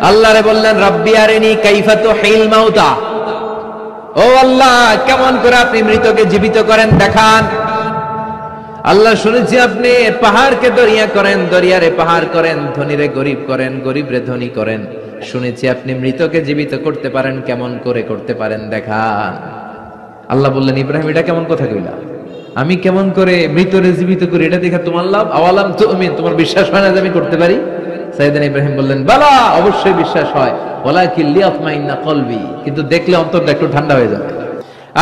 আল্লাহরে বললেন রাব্বি আরিনি কাইফা তুহিল মাউতা, ও আল্লাহ কেমন করে আপনি মৃতকে জীবিত করেন দেখান। আল্লাহ শুনেছি আপনি পাহাড়কে দরিয়া করেন, দরিয়ারে পাহাড় করেন, ধনীরে গরিব করেন, গরিবরে ধনী করেন। শুনেছি আপনি মৃতকে জীবিত করতে পারেন, কেমন করে করতে পারেন দেখান। আল্লাহ বললেন ইব্রাহিম এটা কেমন কথা কইলা, আমি কেমন করে মৃতরে জীবিত করি এটা দেখা তোমার লাভ? আওয়ালাম তুমিন, তোমার বিশ্বাস হয় না যে আমি করতে পারি? সাইয়েদনা ইব্রাহিম বললেন বালা, অবশ্যই বিশ্বাস হয়, ওয়ালাকিন লিয়াতমাইন্না কলবি, কিন্তু দেখলে অন্তরটা একটু ঠান্ডা হয়ে যাবে।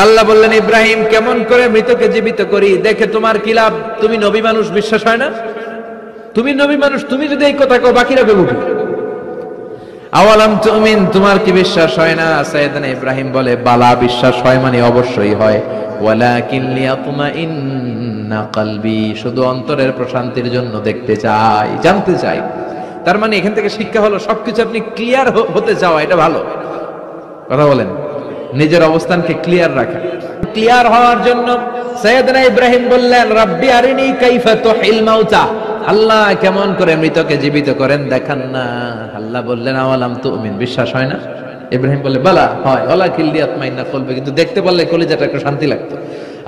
আল্লাহ বললেন ইব্রাহিম কেমন করে মৃতকে জীবিত করি দেখে তোমার কি লাভ? তুমি নবী মানুষ, বিশ্বাস হয় না? তুমি নবী মানুষ, তুমি যদি এই কথা কও বাকিরা কইব কি? আওয়ালাম তুমিন, তোমার কি বিশ্বাস হয় না? সাইয়েদনা ইব্রাহিম বলে বালা, বিশ্বাস হয় মানে অবশ্যই হয়, ওয়ালাকিন লিয়াতমাইন্না কলবি, শুধু অন্তরের প্রশান্তির জন্য দেখতে চাই, জানতে চাই। তার মানে এখান থেকে শিক্ষা হলো সবকিছু আপনি ক্লিয়ার হতে চাওয়া, এটা ভালো কথা বলেন। নিজের অবস্থানকে ক্লিয়ার রাখা, ক্লিয়ার হওয়ার জন্য সাইয়েদনা ইব্রাহিম বললেন রাব্বি আরিনি কাইফা তুহিল মাউতা, আল্লাহ কেমন করে মৃতকে জীবিত করেন দেখান না। আল্লাহ বললেন আওয়ালাম তুমিন, বিশ্বাস হয় না? ইব্রাহিম বললেন বালা হয়, ওয়ালাকিন লিয়াতমাইন্না কলবি, কিন্তু দেখতে পারলে কলিজাটা একটু শান্তি লাগতো।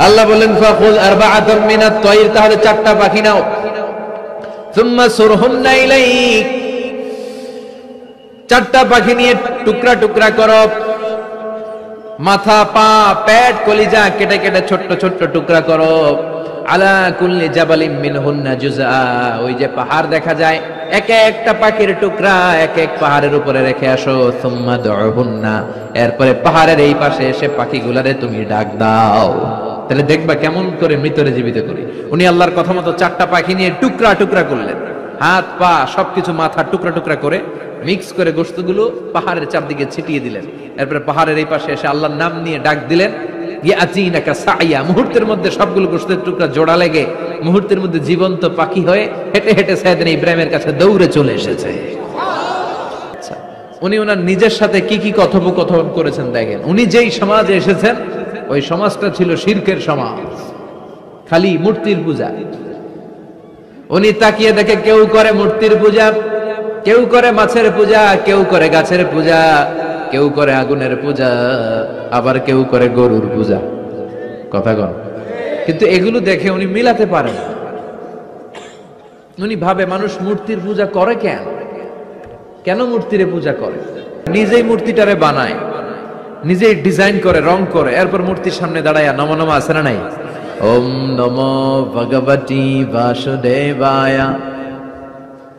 আল্লাহ বললেন ফাখুয আরবাআতাম মিনাত তায়র, তাহলে 4টা পাখি নাও, সুম্মা সুরহুন্না ইলাইক, 4টা পাখি নিয়ে টুকরা টুকরা করো, মাথা পা পেট কলিজা কেটে কেটে ছোট্ট ছোট্ট টুকরা করো। আলা কুল্লি জাবালিম মিনহুন্না জুজআ, ওই যে পাহাড় দেখা যায় এক একটা পাখির টুকরা এক এক পাহাড়ের উপরে রেখে আসো। সুম্মা দুহুন্না, এরপরে পাহাড়ের এই পাশে এসে পাখিগুলারে তুমি ডাক দাও, তাহলে দেখবা কেমন করে মৃতরে জীবিত করি। উনি আল্লাহর কথা মতো 4টা পাখি নিয়ে টুকরা টুকরা করলেন, হাত পা সবকিছু মাথা টুকরা টুকরা করে মিক্স করে গোশতগুলো পাহাড়ের চারদিকে ছিটিয়ে দিলেন। এরপরে পাহাড়ের এই পাশে এসে আল্লাহর নাম নিয়ে ডাক দিলেন ইয়াতিনাকা সাইয়া, মুহূর্তের মধ্যে সবগুলো গোশতের টুকরা জোড়া লেগে মুহূর্তের মধ্যে জীবন্ত পাখি হয়ে হেঁটে হেঁটে সাইয়েদনা ইব্রাহিমের কাছে দৌড়ে চলে এসেছে। আচ্ছা, উনি ওনার নিজের সাথে কি কি কথোপকথন করেছেন দেখেন। উনি যেই সমাজে এসেছেন ওই সমাজটা ছিল শিরকের সমাজ, খালি মূর্তির পূজা। উনি তাকিয়ে দেখে কেউ করে মূর্তির পূজা, কেউ করে মাছের পূজা, কেউ করে গাছের পূজা, কেউ করে আগুনের পূজা, আবার কেউ করে গরুর পূজা। কথা কন, কিন্তু এগুলো দেখে উনি মিলাতে পারেন। উনি ভাবে মানুষ মূর্তির পূজা করে কেন, কেন মূর্তিরে পূজা করে? নিজেই মূর্তিটারে বানায়, নিজেই ডিজাইন করে, রং করে, এরপর মূর্তির সামনে দাঁড়ায় নমো নমো আছে না নাই, ওম নমো ভগবতী বাসুদেবায়া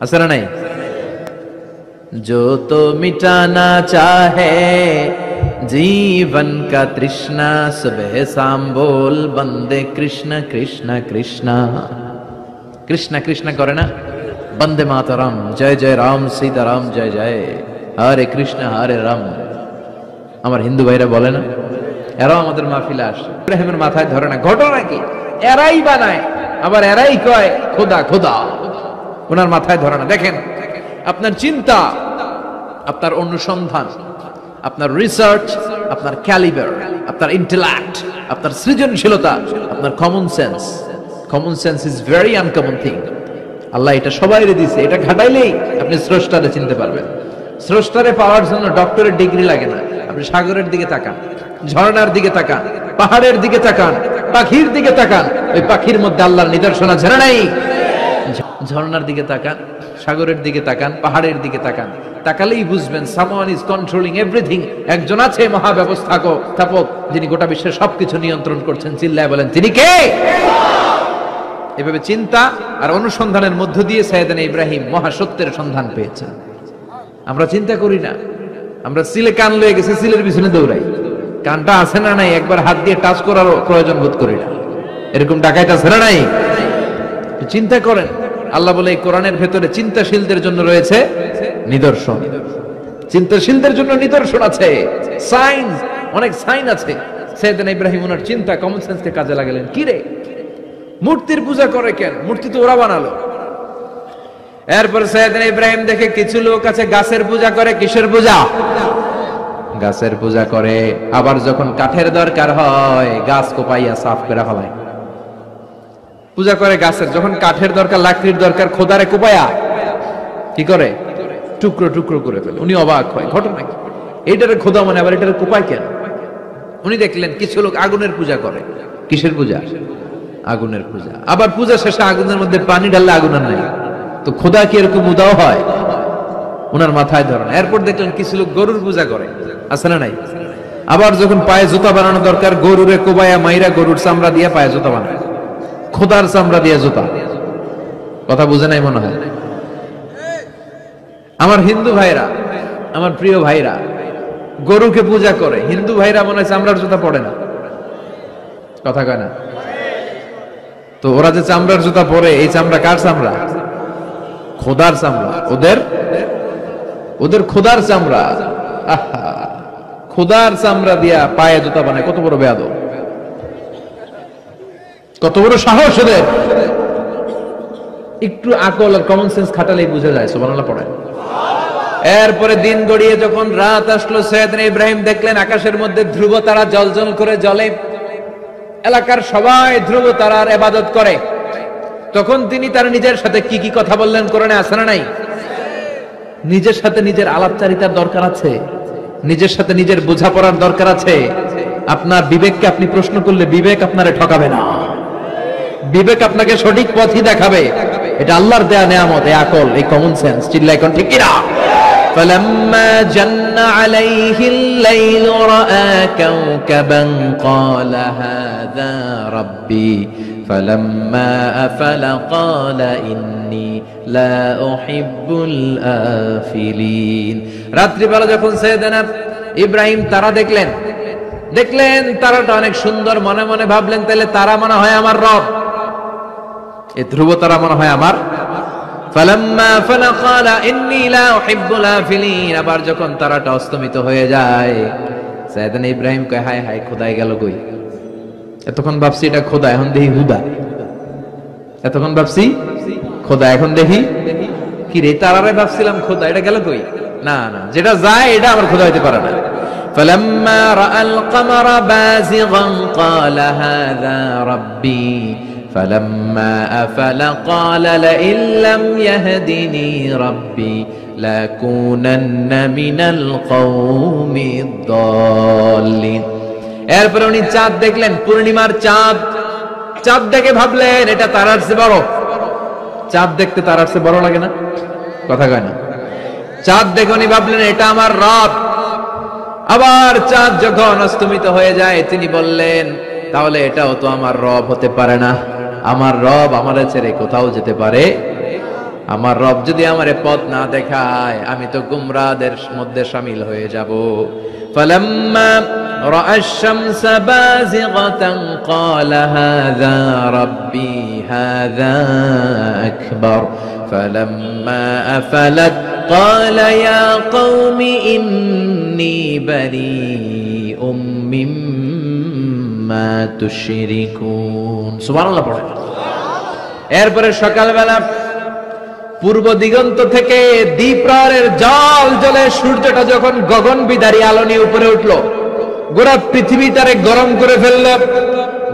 আছে না নাই, जो तो मिटाना चाहे जीवन का तृष्णा, सुबह शाम बोल बंदे कृष्ण कृष्ण कृष्ण, कृष्ण कृष्ण करे ना, बंदे मातरम, जय जय राम सीताराम जय जय, हरे कृष्ण हरे राम। আমার হিন্দু ভাইরা বলে না, এরাও আমাদের মাহফিলে আসে, ইব্রাহিমের মাথায় ধরে না। ঘটনা কি, এরাই বানায় আবার এরাই কয় খোদা খোদা, ওনার মাথায় ধরে না। দেখেন আপনার চিন্তা, আপনার অনুসন্ধান, আপনার রিসার্চ, আপনার ক্যালিবার, আপনার ইন্টেলেক্ট, আপনার সৃজনশীলতা, আপনার common sense. Common sense is very uncommon thing. আল্লাহ এটা সবাইরে দিয়েছে, এটা ঘাটাইলেই আপনি স্রষ্টারে চিনতে পারবেন। স্রষ্টারে পাওয়ার জন্য ডক্টরের ডিগ্রি লাগে না। আপনি সাগরের দিকে তাকান, ঝর্ণার দিকে তাকান, পাহাড়ের দিকে তাকান, পাখির দিকে তাকান, ওই পাখির মধ্যে আল্লাহর নিদর্শন আছে না নাই? ঝর্ণার দিকে তাকান, সাগরের দিকে তাকান, পাহাড়ের দিকে তাকান, তাকালেই বুঝবেন সামওয়ান ইজ কন্ট্রোলিং এভরিথিং। একজন আছে মহাব্যবস্থাপক, যিনি গোটা বিশ্বের সবকিছু নিয়ন্ত্রণ করছেন। চিল্লায় বলেন তিনি কে? এভাবে চিন্তা আর অনুসন্ধানের মধ্য দিয়ে সাইয়েদনা ইব্রাহিম মহাসত্যের সন্ধান পেয়েছেন। আমরা চিন্তা করি না, আমরা সিলে কান লয়ে গেছে, সিলের পিছনে দৌড়াই। কানটা আছে না নাই একবার হাত দিয়ে টাচ করার প্রয়োজন বোধ করি না। এরকম ডাকাইত আছে না নাই? চিন্তা করেন। আল্লাহ বলে এই কোরআনের ভেতরে চিন্তাশীলদের জন্য রয়েছে নিদর্শন। চিন্তাশীলদের জন্য নিদর্শন আছে, সাইন, অনেক সাইন আছে। সাইয়েদনা ইব্রাহিম ওনার চিন্তা, কমন সেন্সকে কাজে লাগালেন। কি রে, মূর্তির পূজা করে কেন? মূর্তি তো ওরা বানালো। এরপর সাইয়েদনা ইব্রাহিম দেখে কিছু লোক আছে গাছের পূজা করে। কিসের পূজা? গাছের পূজা করে। আবার যখন কাঠের দরকার হয় গাছ কোপাইয়া সাফ করে ফেলায়। পূজা করে গাছের, যখন কাঠের দরকার, লাকড়ির দরকার, খোদারে কোপায়া কি করে? টুকরো টুকরো করে ফেলে। উনি অবাক হয়, ঘটনা কি? এইটারে খোদা মানে, আবার এটারে কোপায় কেন? উনি দেখলেন কিছু লোক আগুনের পূজা করে। কিসের পূজা? আগুনের পূজা। আবার পূজা শেষে আগুনের মধ্যে পানি ঢাললে আগুন আর নাই। তো খোদা কি এরকম উদাও হয়? ওনার মাথায় ধরেন। এরপর দেখলেন কিছু লোক গরুর পূজা করে, আছে না নাই? আবার যখন পায়ে জুতা বানানো দরকার, গরুরে কোবায়া মাইরা গরুর চামড়া দিয়ে পায়ে জুতা বানায়, খোদার চামড়া দিয়ে জুতা। কথা বুঝে নাই মনে হয়। আমার হিন্দু ভাইরা, আমার প্রিয় ভাইরা, গরুকে পূজা করে। হিন্দু ভাইরা মনে হয় চামড়ার জুতা পড়ে না, কথা কয় না? তো ওরা যে চামড়ার জুতা পরে, এই চামড়া কার চামড়া? খোদার চামড়া। ওদের খোদার চামড়া। খোদার চামড়া দিয়া পায়ে জুতা বানায়। কত বড় বেয়াদব, কত বড় সাহস ওদের! একটু আকল আর কমন সেন্স খাটালেই বুঝা যায়। সুবহানাল্লাহ পড়ে। এরপরে দিন গড়িয়ে যখন রাত আসলো, সৈয়দনা ইব্রাহিম দেখলেন আকাশের মধ্যে ধ্রুব তারা জ্বলজ্বল করে জ্বলে। এলাকার সবাই ধ্রুব তারার ইবাদত করে। তখন তিনি তার নিজের সাথে কি কি কথা বললেন, কোরআনে আছে না নাই? নিজের সাথে নিজের আলাপচারিতার দরকার আছে, নিজের সাথে নিজের বোঝাপড়ার দরকার আছে। আপনার বিবেককে আপনি প্রশ্ন করলে বিবেক আপনারে ঠকাবে না, বিবেক আপনাকে সঠিক পথই দেখাবে। এটা আল্লাহর দেয়া নেয়ামত, এই আকল, এই কমন সেন্স। চিল্লাই কোন ঠিক কিনা? فلما جن عليه الليل رأى كوكبا قال هذا ربي فلما أفل قال إني لا أحب الآفلين। রাত্রি বেলা যখন সাইয়েদনা ইব্রাহিম তারা দেখলেন তারাটা অনেক সুন্দর, মনে মনে ভাবলেন তাহলে তারা মনে হয় আমার রব, এই ধ্রুব তারা মনে হয় আমার। ফালাম্মা ফালা ক্বালা ইন্নী লা উহিব্বুল আফিলিন। আবার যখন তারাটা অস্তমিত হয়ে যায়, সাইয়েদনা ইব্রাহিম কয় হায় হায়, খোদাই গেল কই? এতক্ষণ ভাবছি এটা খোদা, এখন দেখি হুদা। এতক্ষণ ভাবছি খোদা, এখন দেখি কি রে? তারারে ভাবছিলাম খোদা, এটা গেল কই? না না, যেটা যায় এটা আমার খোদা হইতে পারে না। ফালাম্মা রাআল কমারা বাযিগান ক্বালা হাযা রাব্বি فلما أفل قال لئن لم يهدني ربي لأكونن من القوم الضالين। এরপরে উনি চাঁদ দেখলেন, পূর্ণিমার চাঁদ। চাঁদ দেখে ভাবলেন এটা তারার চেয়ে বড়। চাঁদ দেখতে তারার চেয়ে বড় লাগে না? কথা কয় না? চাঁদ দেখে উনি ভাবলেন এটা আমার রব। আবার চাঁদ যখন অস্তমিত হয়ে যায়, তিনি বললেন তাহলে এটাও তো আমার রব হতে পারে না। আমার রব আমারে ছেড়ে কোথাও যেতে পারে? আমার রব যদি আমারে পথ না দেখায়, আমি তো গুমরাহদের মধ্যে শামিল হয়ে যাব। ফালাম্মা রাআ আশ-শামসা বাযিগাতান ক্বালা হাযা রাব্বি হাযা আকবার ফালাম্মা আফালাত ক্বালা ইয়া কওমি ইন্নী বারীউম মিম্মা তুশরিকুন। সুবহানাল্লাহ পড়ে। এরপরে সকালবেলা পূর্ব দিগন্ত থেকে দ্বীপ্রহরের জল জ্বলে সূর্যটা যখন গগন বিদারী আলো নিয়ে উপরে উঠলো, গোটা পৃথিবীটারে গরম করে ফেললো।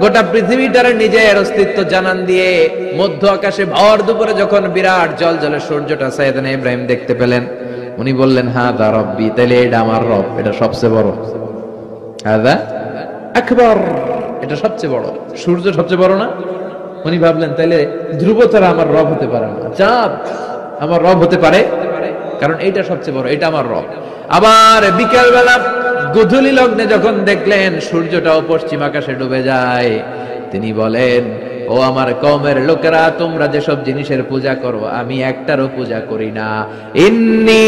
গোটা পৃথিবীটারে নিজের অস্তিত্ব জানান দিয়ে মধ্য আকাশে ভর দুপুরে যখন বিরাট জল জ্বলে সূর্যটা সাইয়েদনা ইব্রাহিম দেখতে পেলেন, উনি বললেন হাযা রব্বি, তাইলে এটা আমার রব, এটা সবচেয়ে বড়। হাযা আকবার, এটা সবচেয়ে বড়। সূর্য সবচেয়ে বড় না? উনি ভাবলেন তাইলে ধ্রুব তারা আমার রব হতে পারে না, চাঁদ আমার রব হতে পারে, কারণ এইটা সবচেয়ে বড়, এটা আমার রব। আবার বিকেল বেলা গোধূলি লগ্নে যখন দেখলেন সূর্যটাও পশ্চিম আকাশে ডুবে যায়, তিনি বলেন ও আমার কওমের লোকেরা, তোমরা যেসব জিনিসের পূজা করো আমি একটারও পূজা করি না। ইন্নী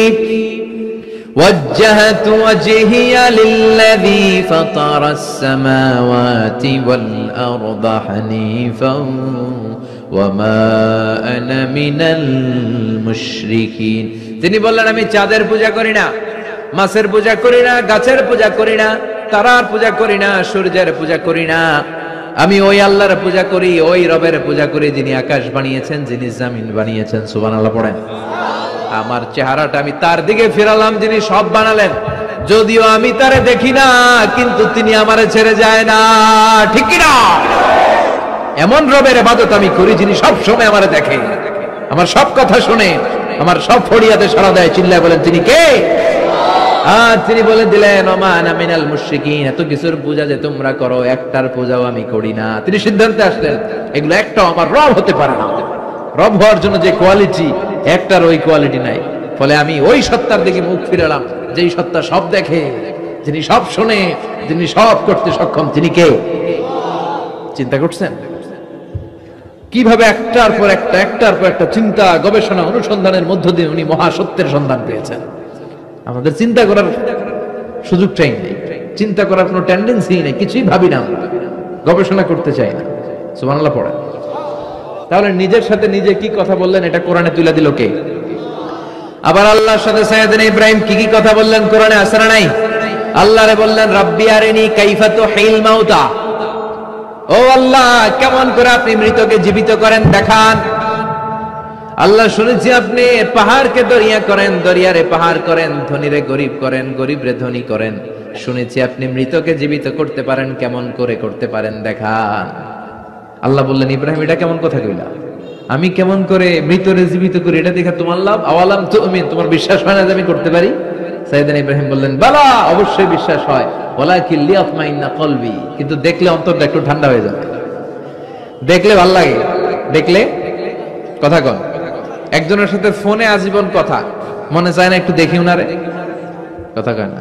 وجهت وجهي للذي فطر السماوات والأرض حنيفا وما أنا من المشركين। তিনি বললেন আমি চাঁদের পূজা করি না, মাছের পূজা করি না, গাছের পূজা করি না, তারার পূজা করি না, সূর্যের পূজা করি না। আমি ওই আল্লাহর পূজা করি, ওই রবের পূজা করি যিনি আকাশ বানিয়েছেন, যিনি জমিন বানিয়েছেন। সুবহানাল্লাহ পড়েন। আমার চেহারাটা আমি তার দিকে ফিরালাম যিনি সব বানালেন, যদিও আমি তারে দেখি না, কিন্তু তিনি আমারে ছেড়ে যায় না। ঠিক কি না? এমন রবের ইবাদত আমি করি যিনি সব সময় আমারে দেখে, আমার সব কথা শুনে, আমার সব ফরিয়াদে সাড়া দেয়, চিল্লায় বলেন তিনি কে? আর তিনি বলে দিলেন ওমা আনা মিনাল মুশরিকিন, এত কিছুর পূজা যে তোমরা করো একটার পূজাও আমি করি না। তিনি সিদ্ধান্তে আসলেন এগুলো একটাও আমার রব হতে পারে না। রব হওয়ার জন্য যে কোয়ালিটি, একটার ওই কোয়ালিটি নাই। ফলে আমি ওই সত্তার দিকে মুখ ফিরালাম যেই সত্তা সব দেখে, যিনি সব শোনে, যিনি সব করতে সক্ষম, তিনি কে? চিন্তা করছেন কিভাবে একটার পর একটা চিন্তা, গবেষণা, অনুসন্ধানের মধ্য দিয়ে উনি মহাসত্যের সন্ধান পেয়েছেন। আমাদের চিন্তা করার সুযোগটাই নেই, চিন্তা করার কোনো টেন্ডেন্সি নেই, কিছুই ভাবি না, গবেষণা করতে চাই না। সুবহানাল্লাহ পড়ে। তাহলে নিজের সাথে নিজে কি কথা বললেন এটা কোরআনে তুলে দিল কে? আবার আল্লাহর সাথে সাইয়েদনা ইব্রাহিম কি কি কথা বললেন কোরআনে আছে না নাই? আল্লাহরে বললেন রাব্বি আরিনি কাইফা তুহিল মাউতা, ও আল্লাহ কেমন করে আপনি মৃতকে জীবিত করেন দেখান। আল্লাহ শুনেছি আপনি পাহাড়কে দরিয়া করেন, দরিয়ারে পাহাড় করেন, ধনীরে গরিব করেন, গরিবরে ধনী করেন। শুনেছি আপনি মৃতকে জীবিত করতে পারেন, কেমন করে করতে পারেন দেখান। আল্লাহ বললেন ইব্রাহিম এটা কেমন কথা কইলা? আমি কেমন করে মৃতরে জীবিত করি এটা দেখা তোমার লাভ? আওয়ালাম তুমিন, তোমার বিশ্বাস হয় না যে আমি করতে পারি? সাইয়েদনা ইব্রাহিম বললেন বালা, অবশ্যই বিশ্বাস হয়, ওয়ালাকিন লিয়াতমাইন্না কলবি, কিন্তু দেখলে অন্তরটা একটু ঠান্ডা হয়ে যাবে। দেখলে ভালো লাগে, দেখলে কথা কন। একজনের সাথে ফোনে আজীবন কথা, মনে চায় না একটু দেখি উনারে? কথা কয় না।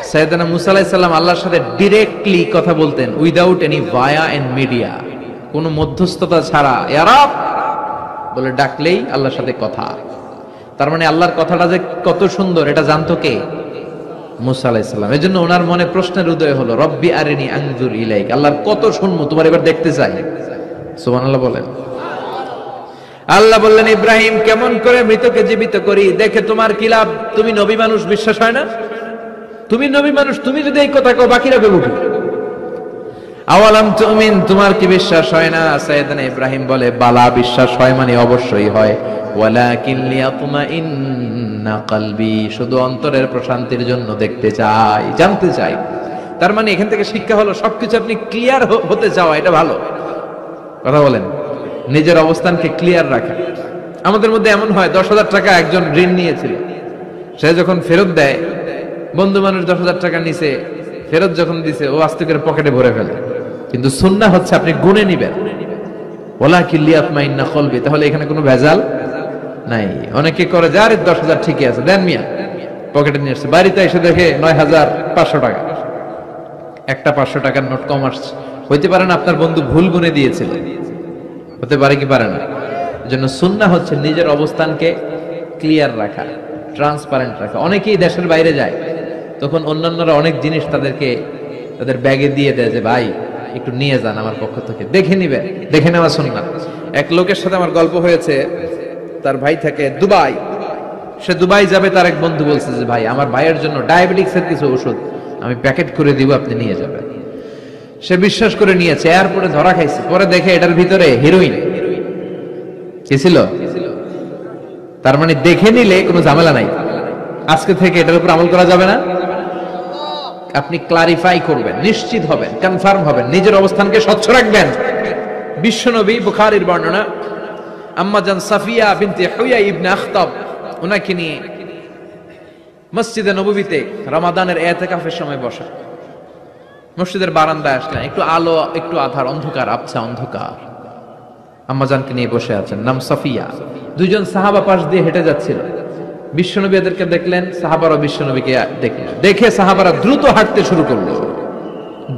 সাইয়েদনা মুসা আলাইহিস সালাম আল্লাহর সাথে ডাইরেক্টলি কথা বলতেন, without any via and media, কোনো মধ্যস্থতা ছাড়া। ইয়া রাব বলে ডাকলেই আল্লাহর সাথে কথা। তার মানে আল্লাহর কথাটা যে কত সুন্দর এটা জানতো কে? মুসা আলাইহিস সালাম। এজন্য ওনার মনে প্রশ্নের উদয় হলো, রব্বি আরিনি আনজুর ইলাইক, আল্লাহর কত শুনবো, তোমার এবার দেখতে চাই। সুবহানাল্লাহ বলেন। আল্লাহ বললেন ইব্রাহিম কেমন করে মৃতকে জীবিত করি, দেখে তোমার কি লাভ? তুমি নবী মানুষ, বিশ্বাস হয় না? তুমি নবী মানুষ, তুমি যদি এই কথা কও বাকিরা বলবে কি? আওয়ালাম তুমিন, তোমার কি বিশ্বাস হয় না? সাইয়েদনা ইব্রাহিম বলে বালা, বিশ্বাস হয় মানে অবশ্যই হয়, ওয়ালাকিন লিয়াতমাইন্না কলবি, শুধু অন্তরের প্রশান্তির জন্য দেখতে চাই, জানতে চাই। তার মানে এখান থেকে শিক্ষা হলো সবকিছু আপনি ক্লিয়ার হতে চাও, এটা ভালো কথা বলেন। নিজের অবস্থানকে ক্লিয়ার রাখা। আমাদের মধ্যে এমন হয় 10,000 টাকা একজন ঋণ নিয়েছিল, সে যখন ফেরত দেয়, বন্ধু মানুষ 10,000 টাকা নিছে, ফেরত যখন দিছে ও আস্তে করে পকেটে ভরে ফেলে। কিন্তু সুন্নাহ হচ্ছে আপনি গুনে নিবেন, ওয়ালাকিন লিয়াতমাইন্না কলবি, তাহলে এখানে কোনো ভেজাল নাই। অনেকে করে যার 10,000 ঠিকই আছে, দেন মিয়া, পকেটে নিয়ে আসছে, বাড়িতে এসে দেখে 9,500 টাকা, একটা 500 টাকার নোট কম আসছে। হইতে পারে না আপনার বন্ধু ভুল গুনে দিয়েছিল, হতে পারে কি পারে না? এজন্য সুন্নাহ হচ্ছে নিজের অবস্থানকে ক্লিয়ার রাখা, ট্রান্সপারেন্ট রাখা। অনেকেই দেশের বাইরে যায়, তখন অন্যান্যরা অনেক জিনিস তাদের ব্যাগে দিয়ে দেয় যে ভাই একটু নিয়ে যান আমার পক্ষ থেকে, দেখে নিবেন, দেখে নেওয়া সুন্নাহ। এক লোকের সাথে আমার গল্প হয়েছে, তার ভাই থাকে দুবাই, সে দুবাই যাবে, তার এক বন্ধু বলছে যে ভাই আমার ভাইয়ের জন্য ডায়াবেটিক্সের কিছু ওষুধ আমি প্যাকেট করে দিব, আপনি নিয়ে যাবেন। সে বিশ্বাস করে নিয়েছে, এয়ারপোর্টে ধরা খাইছে, পরে দেখে এটার ভিতরে হিরোইন কি ছিল। তার মানে দেখে নিলে কোনো ঝামেলা নাই, আজকে থেকে এটার উপর আমল করা যাবে না। আপনি ক্লারিফাই করবেন, নিশ্চিত হবেন, কনফার্ম হবেন, নিজের অবস্থানকে স্বচ্ছ রাখবেন। বিশ্বনবী বুখারীর বর্ণনা, আম্মা জান সাফিয়া বিনতে হুয়াই ইবনে আখতাব, ওনাকে নিয়ে মসজিদে নববীতে রমাদানের ইতিকাফের সময় বসা, মসজিদের বারান্দায় আসলেন, একটু আলো একটু আধার, অন্ধকার, আবছা অন্ধকার। আম্মাজানকে নিয়ে বসে আছেন, নাম সাফিয়া। দুইজন সাহাবা পাশ দিয়ে হেঁটে যাচ্ছিল, বিশ্বনবী এদেরকে দেখলেন, সাহাবারা বিশ্বনবীকে দেখলেন, দেখে সাহাবারা দ্রুত হাঁটতে শুরু করলো,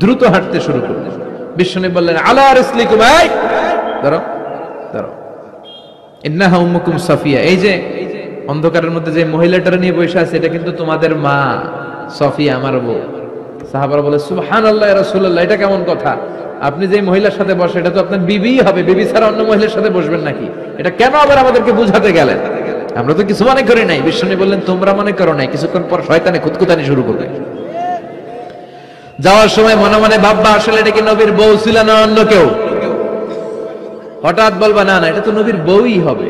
দ্রুত হাঁটতে শুরু করলো। বিশ্বনবী বললেন আলা রিসলিকুম, এই ধরো ধরো, ইন্নাহা উম্মুকুম সাফিয়া, এই যে অন্ধকারের মধ্যে যে মহিলাটার নিয়ে বসে আছে এটা কিন্তু তোমাদের মা সাফিয়া, আমার বউ। সাহাবারা বলে সুবহানাল্লাহ ইয়া রাসূলুল্লাহ, এটা কেমন কথা? আপনি যে মহিলার সাথে বসে এটা তো আপনার বিবি হবে, বিবি ছাড়া অন্য মহিলার সাথে বসবেন নাকি? এটা কেন আবার আমাদেরকে বুঝাতে গেলেন? আমরা তো কিছু মনে করি নাই। বিশ্বনবী বললেন তোমরা মনে করো নাই, কিছুক্ষণ পর শয়তানে খুঁতখুঁতানি শুরু করবে। যাওয়ার সময় মনে মনে ভাববা আসলে এটা কি নবীর বউ ছিল না অন্য কেউ? হঠাৎ বলবা না না এটা তো নবীর বউই হবে,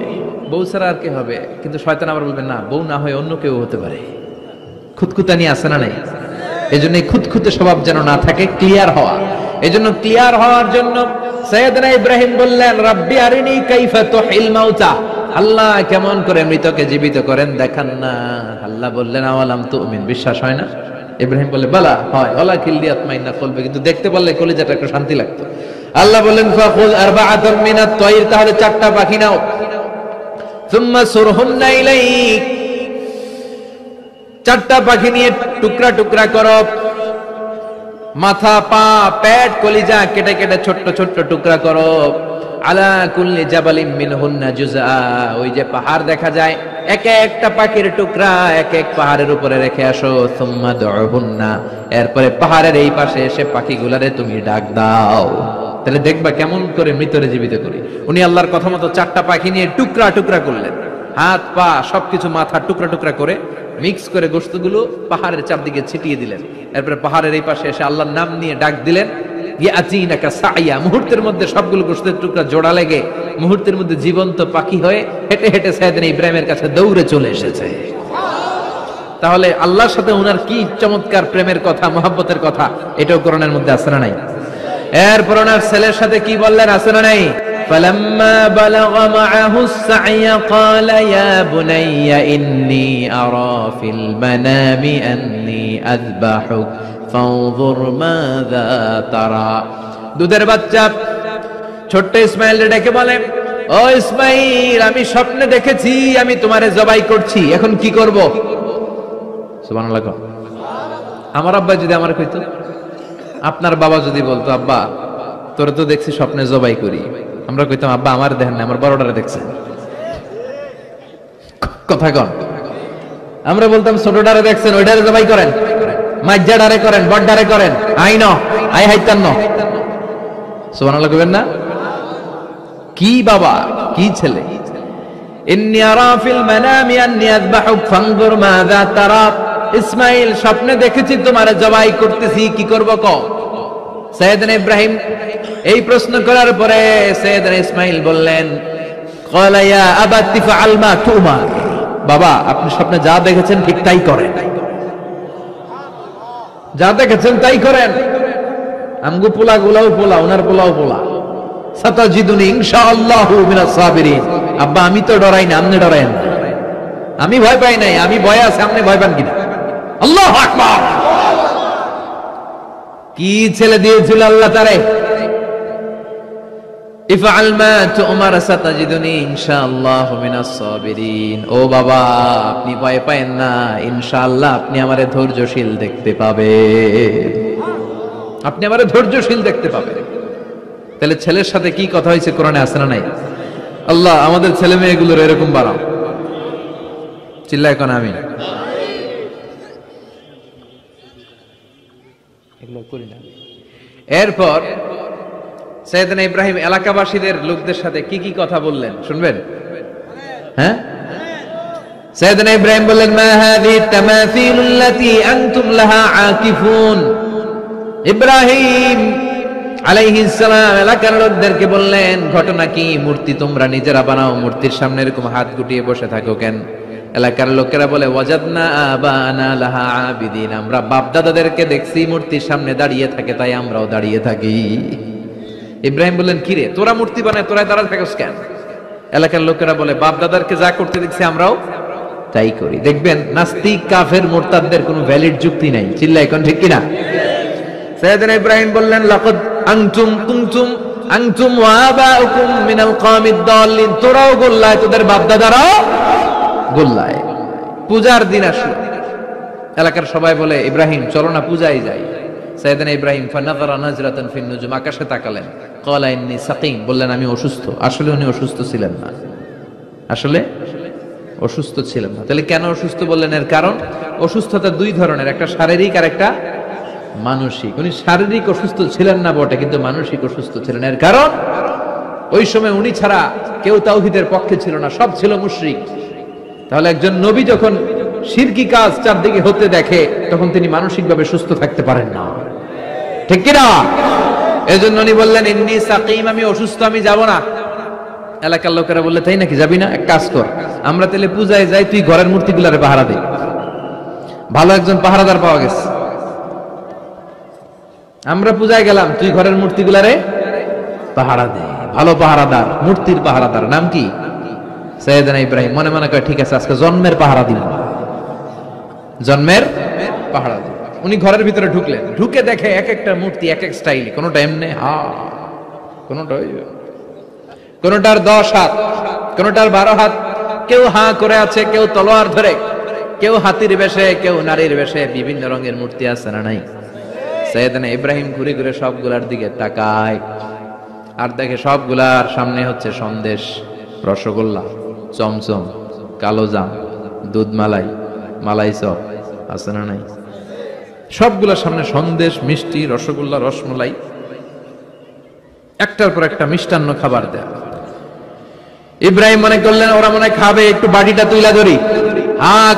বউ ছাড়া আর কে হবে? কিন্তু শয়তান আবার বলবে না, বউ না হয় অন্য কেউ হতে পারে। খুঁতখুঁতানি আছে না নাই? এজন্য এই খুঁতখুঁতে স্বভাব যেন না থাকে, ক্লিয়ার হওয়া। এজন্য ক্লিয়ার হওয়ার জন্য সাইয়েদনা ইব্রাহিম বললেন রাব্বি আরিনি কাইফা তুহিল মাউতা, আল্লাহ কেমন করে মৃতকে জীবিত করেন দেখান না। আল্লাহ বললেন আওয়ালাম তুমিন, বিশ্বাস হয় না? ইব্রাহিম বলে বালা হয়, ওয়ালাকিন লিয়াতমাইন্না কলবি, কিন্তু দেখতে পারলে কলিজাটা একটু শান্তি লাগতো। আল্লাহ বললেন ফাখুয আরবাআতাম মিনাত তায়র, তাহলে 4টা পাখি নাও, সুম্মা সুরহুন্না ইলাইক, 4টা পাখি নিয়ে টুকরা টুকরা করো, মাথা পা পেট কলিজা কেটে কেটে ছোট্ট ছোট্ট টুকরা করো। আলা কুল্লি জাবালিন মিনহুন্না জুজআ, ওই যে পাহাড় দেখা যায়, এক একটা পাখির টুকরা এক এক পাহাড়ের উপরে রেখে আসো। সুম্মা দুহুন্না, এরপরে পাহাড়ের এই পাশে এসে পাখিগুলারে তুমি ডাক দাও, তাহলে দেখবা কেমন করে মৃতরে জীবিত করি। উনি আল্লাহর কথা মতো 4টা পাখি নিয়ে টুকরা টুকরা করলেন, হাত পা সবকিছু মাথা টুকরা টুকরা করে মিক্স করে গোশতগুলো পাহাড়ের চারদিকে ছিটিয়ে দিলেন। এরপরে পাহাড়ের এই পাশে এসে আল্লাহর নাম নিয়ে ডাক দিলেন, ইয়াতিনাকা সাইয়া, মুহূর্তের মধ্যে সবগুলো গোশতের টুকরা জোড়া লেগে মুহূর্তের মধ্যে জীবন্ত পাখি হয়ে হেঁটে হেঁটে সাইয়েদনা ইব্রাহিমের কাছে দৌড়ে চলে এসেছে। তাহলে আল্লাহর সাথে উনার কি চমৎকার প্রেমের কথা, মহব্বতের কথা, এটাও কোরআনের মধ্যে আছে না নাই? এরপর ওনার ছেলের সাথে কি বললেন, আছে না নাই? فلما بلغ معه السعي قال يا بني إني أرى في المنام أني أذبحك فانظر ماذا ترى। দুধের বাচ্চা ছোট্ট ইসমাইল ডেকে বলে, ও ইসমাইল, আমি স্বপ্নে দেখেছি আমি তোমারে জবাই করছি, এখন কি করব? সুবহানাল্লাহ। আমার আব্বা যদি আমার কইতো, আপনার বাবা যদি বলতো আব্বা তোরে তো দেখছি স্বপ্নে জবাই করি, আমরা কইতাম আব্বা আমার দেখেন না, আমার বড়টারে দেখছেন। কথা কন, আমরা বলতাম ছোটটারে দেখছেন, ওইটারে জবাই করেন, মাইজ্জাডারে করেন, বড়ডারে করেন, আই ন আই হাইতান ন। সুবহানাল্লাহ কইবেন না? কি বাবা, কি ছেলে। ইন্নী আরা ফিল মানামি আন্নী আযবাহুক ফানজুর মাযা তারা। ইসমাইল, স্বপ্নে দেখেছি তোমারে জবাই করতেছি, কি করব কও? সাইয়েদনা ইব্রাহিম এই প্রশ্ন করার পরে সাইয়েদনা ইসমাইল বললেন, ক্বালা ইয়া আবাতি ফাআল মা তুমার, বাবা আপনি স্বপ্নে যা দেখেছেন ঠিক তাই করেন, যা দেখেছেন তাই করেন। আমগো পোলা গুলাও পোলা, ওনার পোলাও পোলা। সাতাজিদুনি ইনশাআল্লাহু মিনাস সাবিরিন। আব্বা আমি তো ডরাই না, আপনি ডরায়েন না। আমি ভয় পাই নাই, আমি ভয় আছে, আপনি ভয় পান কিনা? আল্লাহু আকবার। কি ছেলে দিয়েছিল আল্লাহ তারে। ইফআল মা তুমার সাতাজিদুনি ইনশাআল্লাহু মিনাস সাবিরিন। ও বাবা আপনি ভয় পায়েন না, ইনশাআল্লাহ আপনি আমারে ধৈর্যশীল দেখতে পাবেন, আপনি আমারে ধৈর্যশীল দেখতে পাবেন। তাহলে ছেলের সাথে কি কথা হয়েছে কোরআনে আছে না নাই? আল্লাহ আমাদের ছেলে মেয়েগুলোর এরকম বানাও। চিল্লায় কোন আমিন। এগুলো করি না। এরপর সাইয়েদনা ইব্রাহিম এলাকাবাসীদের লোকদের সাথে কি কি কথা বললেন শুনবেন? হ্যাঁ, সাইয়েদনা ইব্রাহিম বললেন, মা হাযিহি তামাসিলুল্লাতী আনতুম লাহা আকিফুন। ইব্রাহিম আলাইহিস সালাম এলাকার লোকদেরকে বললেন, ঘটনা কি? মূর্তি তোমরা নিজেরা বানাও, মূর্তির সামনে এরকম হাত গুটিয়ে বসে থাকো কেন? এলাকার লোকেরা বলে, ওয়াজাদনা আবানা লাহা আবিদিন, আমরা বাপ দাদাদেরকে দেখছি মূর্তির সামনে দাঁড়িয়ে থাকে, তাই আমরাও দাঁড়িয়ে থাকি। ইব্রাহিম বললেন, কি রে তোরা মূর্তি বানায় তোরা দাঁড়ায় থাকিস কেন? এলাকার লোকেরা বলে, বাপ দাদারকে যা করতে দেখছি আমরাও তাই করি। দেখবেন নাস্তিক কাফের মুরতাদদের কোনো ভ্যালিড যুক্তি নাই। চিল্লা এখন ঠিক কিনা? সাইয়েদনা ইব্রাহিম বললেন, লাকাদ আনতুম কুনতুম আনতুম ওয়া আবাউকুম মিনাল কওমিদ দাল্লিন, তোরাও গোল্লায়, তোদের বাপ দাদারাও গোল্লায়। পূজার দিন আসলো, এলাকার সবাই বলে, ইব্রাহিম চলো না পূজায় যাই। সাইয়েদনা ইব্রাহিম ফানাযারা নাজরাতান ফিন নুজুম, আকাশে তাকালেন। ক্বালা ইন্নী সাকিম, বললেন আমি অসুস্থ। আসলে উনি অসুস্থ ছিলেন না, আসলে অসুস্থ ছিলেন না। তাহলে কেন অসুস্থ বললেন? এর কারণ অসুস্থতা দুই ধরনের, একটা শারীরিক আর একটা মানসিক। উনি শারীরিক অসুস্থ ছিলেন না বটে, কিন্তু মানসিক অসুস্থ ছিলেন। এর কারণ ওই সময় উনি ছাড়া কেউ তাওহীদের পক্ষে ছিল না, সব ছিল মুশরিক। তাহলে একজন নবী যখন শিরকি কাজ চারদিকে হতে দেখে, তখন তিনি মানসিকভাবে সুস্থ থাকতে পারেন না, ঠিক কিনা? এজন্য উনি বললেন, ইন্নী সাকিম, আমি অসুস্থ, আমি যাব না। এলাকার লোকেরা বললে, তাই নাকি, যাবি না? এক কাজ কর, আমরা তাহলে পূজায় যাই, তুই ঘরের মূর্তিগুলারে পাহারা দে। ভালো একজন পাহারাদার পাওয়া গেছে, আমরা পূজায় গেলাম, তুই ঘরের মূর্তিগুলারে পাহারা দে। ভালো পাহারাদার, মূর্তির পাহারাদার, নাম কি? সাইয়েদনা ইব্রাহিম মনে মনে কয় ঠিক আছে আজকে জন্মের পাহারা দিব, জন্মের পাহারা দিব। উনি ঘরের ভিতরে ঢুকলেন, ঢুকে দেখে এক একটা মূর্তি এক এক স্টাইল, কোনটা এমনি কোনটার 10 হাত, কোনটার 12 হাত, কেউ করে আছে, কেউ তলোয়ার ধরে, কেউ হাতির বেশে, কেউ নারীর বেশে, বিভিন্ন রঙের মূর্তি আছে না নাই? সাইয়েদনা ইব্রাহিম ঘুরে ঘুরে সবগুলার দিকে তাকায় আর দেখে সবগুলার সামনে হচ্ছে সন্দেশ, রসগোল্লা, চমচম, কালোজাম, দুধ মালাই, মালাই চপ আছে না নাই? সবগুলার সামনে সন্দেশ, মিষ্টি, রসগোল্লা, রসমালাই, একটার পর একটা মিষ্টান্ন খাবার দেয়। ইব্রাহিম মনে করলেন ওরা মনে খাবে, একটু বাটিটা তুইলা ধরি,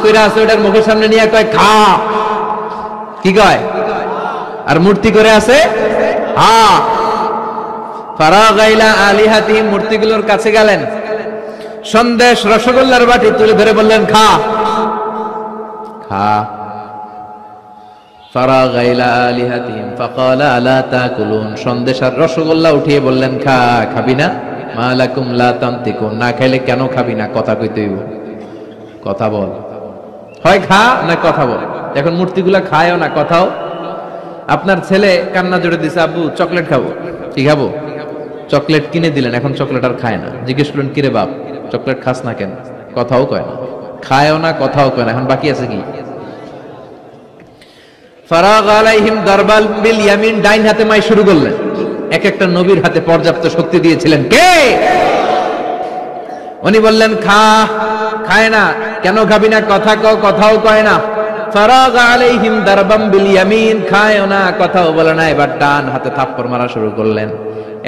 কইরা আছে ওটার মুখের সামনে নিয়ে কয় খা, কি কয়? আর মূর্তি করে আছে ফারাগাইলা আলিহাতিহিম, মূর্তিগুলোর কাছে গেলেন, সন্দেশ রসগোল্লার বাটি তুলে ধরে বললেন খা খা। ফারাগাইলা আলিহাতিহিম ফাকালা আলা তাকুলুন, সন্দেশ আর রসগোল্লা উঠিয়ে বললেন খাবি না? মালাকুম লা তানতিকুন, না খাইলে কেন খাবি না? কথা কইতে হইব, কথা বল, হয় খা না কথা বল। এখন মূর্তিগুলা খায়ও না কথাও। আপনার ছেলে কান্না জোরে দিছে, আব্বু চকলেট খাবো, কি খাবো? চকলেট কিনে দিলেন, এখন চকলেট আর খায় না। জিজ্ঞেস করলেন কিরে বাপ চকলেট খাস না কেন? কথাও কয় না, খায়ও না, কথাও কয় না। এখন বাকি আছে কি? ফারাগ আলাইহিম দারবাল বিল ইয়ামিন, ডাইন হাতে মাই শুরু করলেন। এক একটা নবীর হাতে পর্যাপ্ত শক্তি দিয়েছিলেন কে? উনি বললেন খায় না। কেন খাবি না? কথা কও, কথাও কয় না। ফারাগ আলাইহিম দারবাম বিল ইয়ামিন, খায়ও না, কথাও বলে না। এবার ডান হাতে থাপ্পড় মারা শুরু করলেন।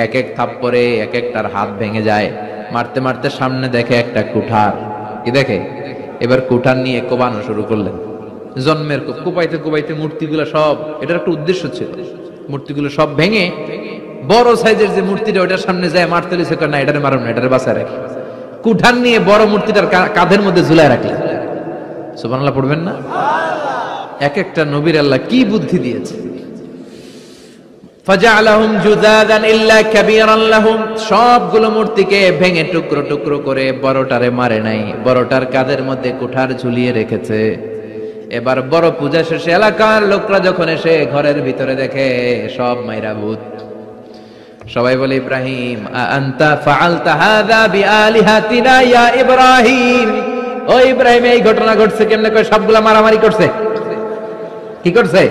এক এক থাপ্পড়ে এক একটার হাত ভেঙে যায়। মারতে মারতে সামনে দেখে একটা কুঠার, কি দেখে? এবার কুঠার নিয়ে কোবানো শুরু করলেন। জন্মের কোপাইতে কোপাইতে মূর্তিগুলো সব, এটার একটা উদ্দেশ্য ছিল, মূর্তিগুলো সব ভেঙে বড় সাইজের যে মূর্তিটা ওটার সামনে যায় মারতে লিছে, না এটারে মারুন না, এটারে বাঁচায় রাখি। কুঠার নিয়ে বড় মূর্তিটার কাঁধের মধ্যে ঝুলায় রাখলেন। সুবহানাল্লাহ পড়বেন না? এক একটা নবীর আল্লাহ কি বুদ্ধি দিয়েছে। ফাজআলাহুম জুদাদান ইল্লা কাবীরান লাহুম, সবগুলো মূর্তিকে ভেঙে টুকরো টুকরো করে বড়টারে মারে নাই, বড়টার কাঁধের মধ্যে কুঠার ঝুলিয়ে রেখেছে। এবার বড় পূজা শেষে এলাকার লোকরা যখন এসে ঘরের ভিতরে দেখে সব মাইরা ভূত। সবাই বলে ইব্রাহিম আনতা ফাআলতা হাযা বিআলিহাতিনা ইয়া ইব্রাহিম, ও ইব্রাহিম এই ঘটনা ঘটছে কেমনে? কয় সবগুলা মারামারি করছে। কি করছে?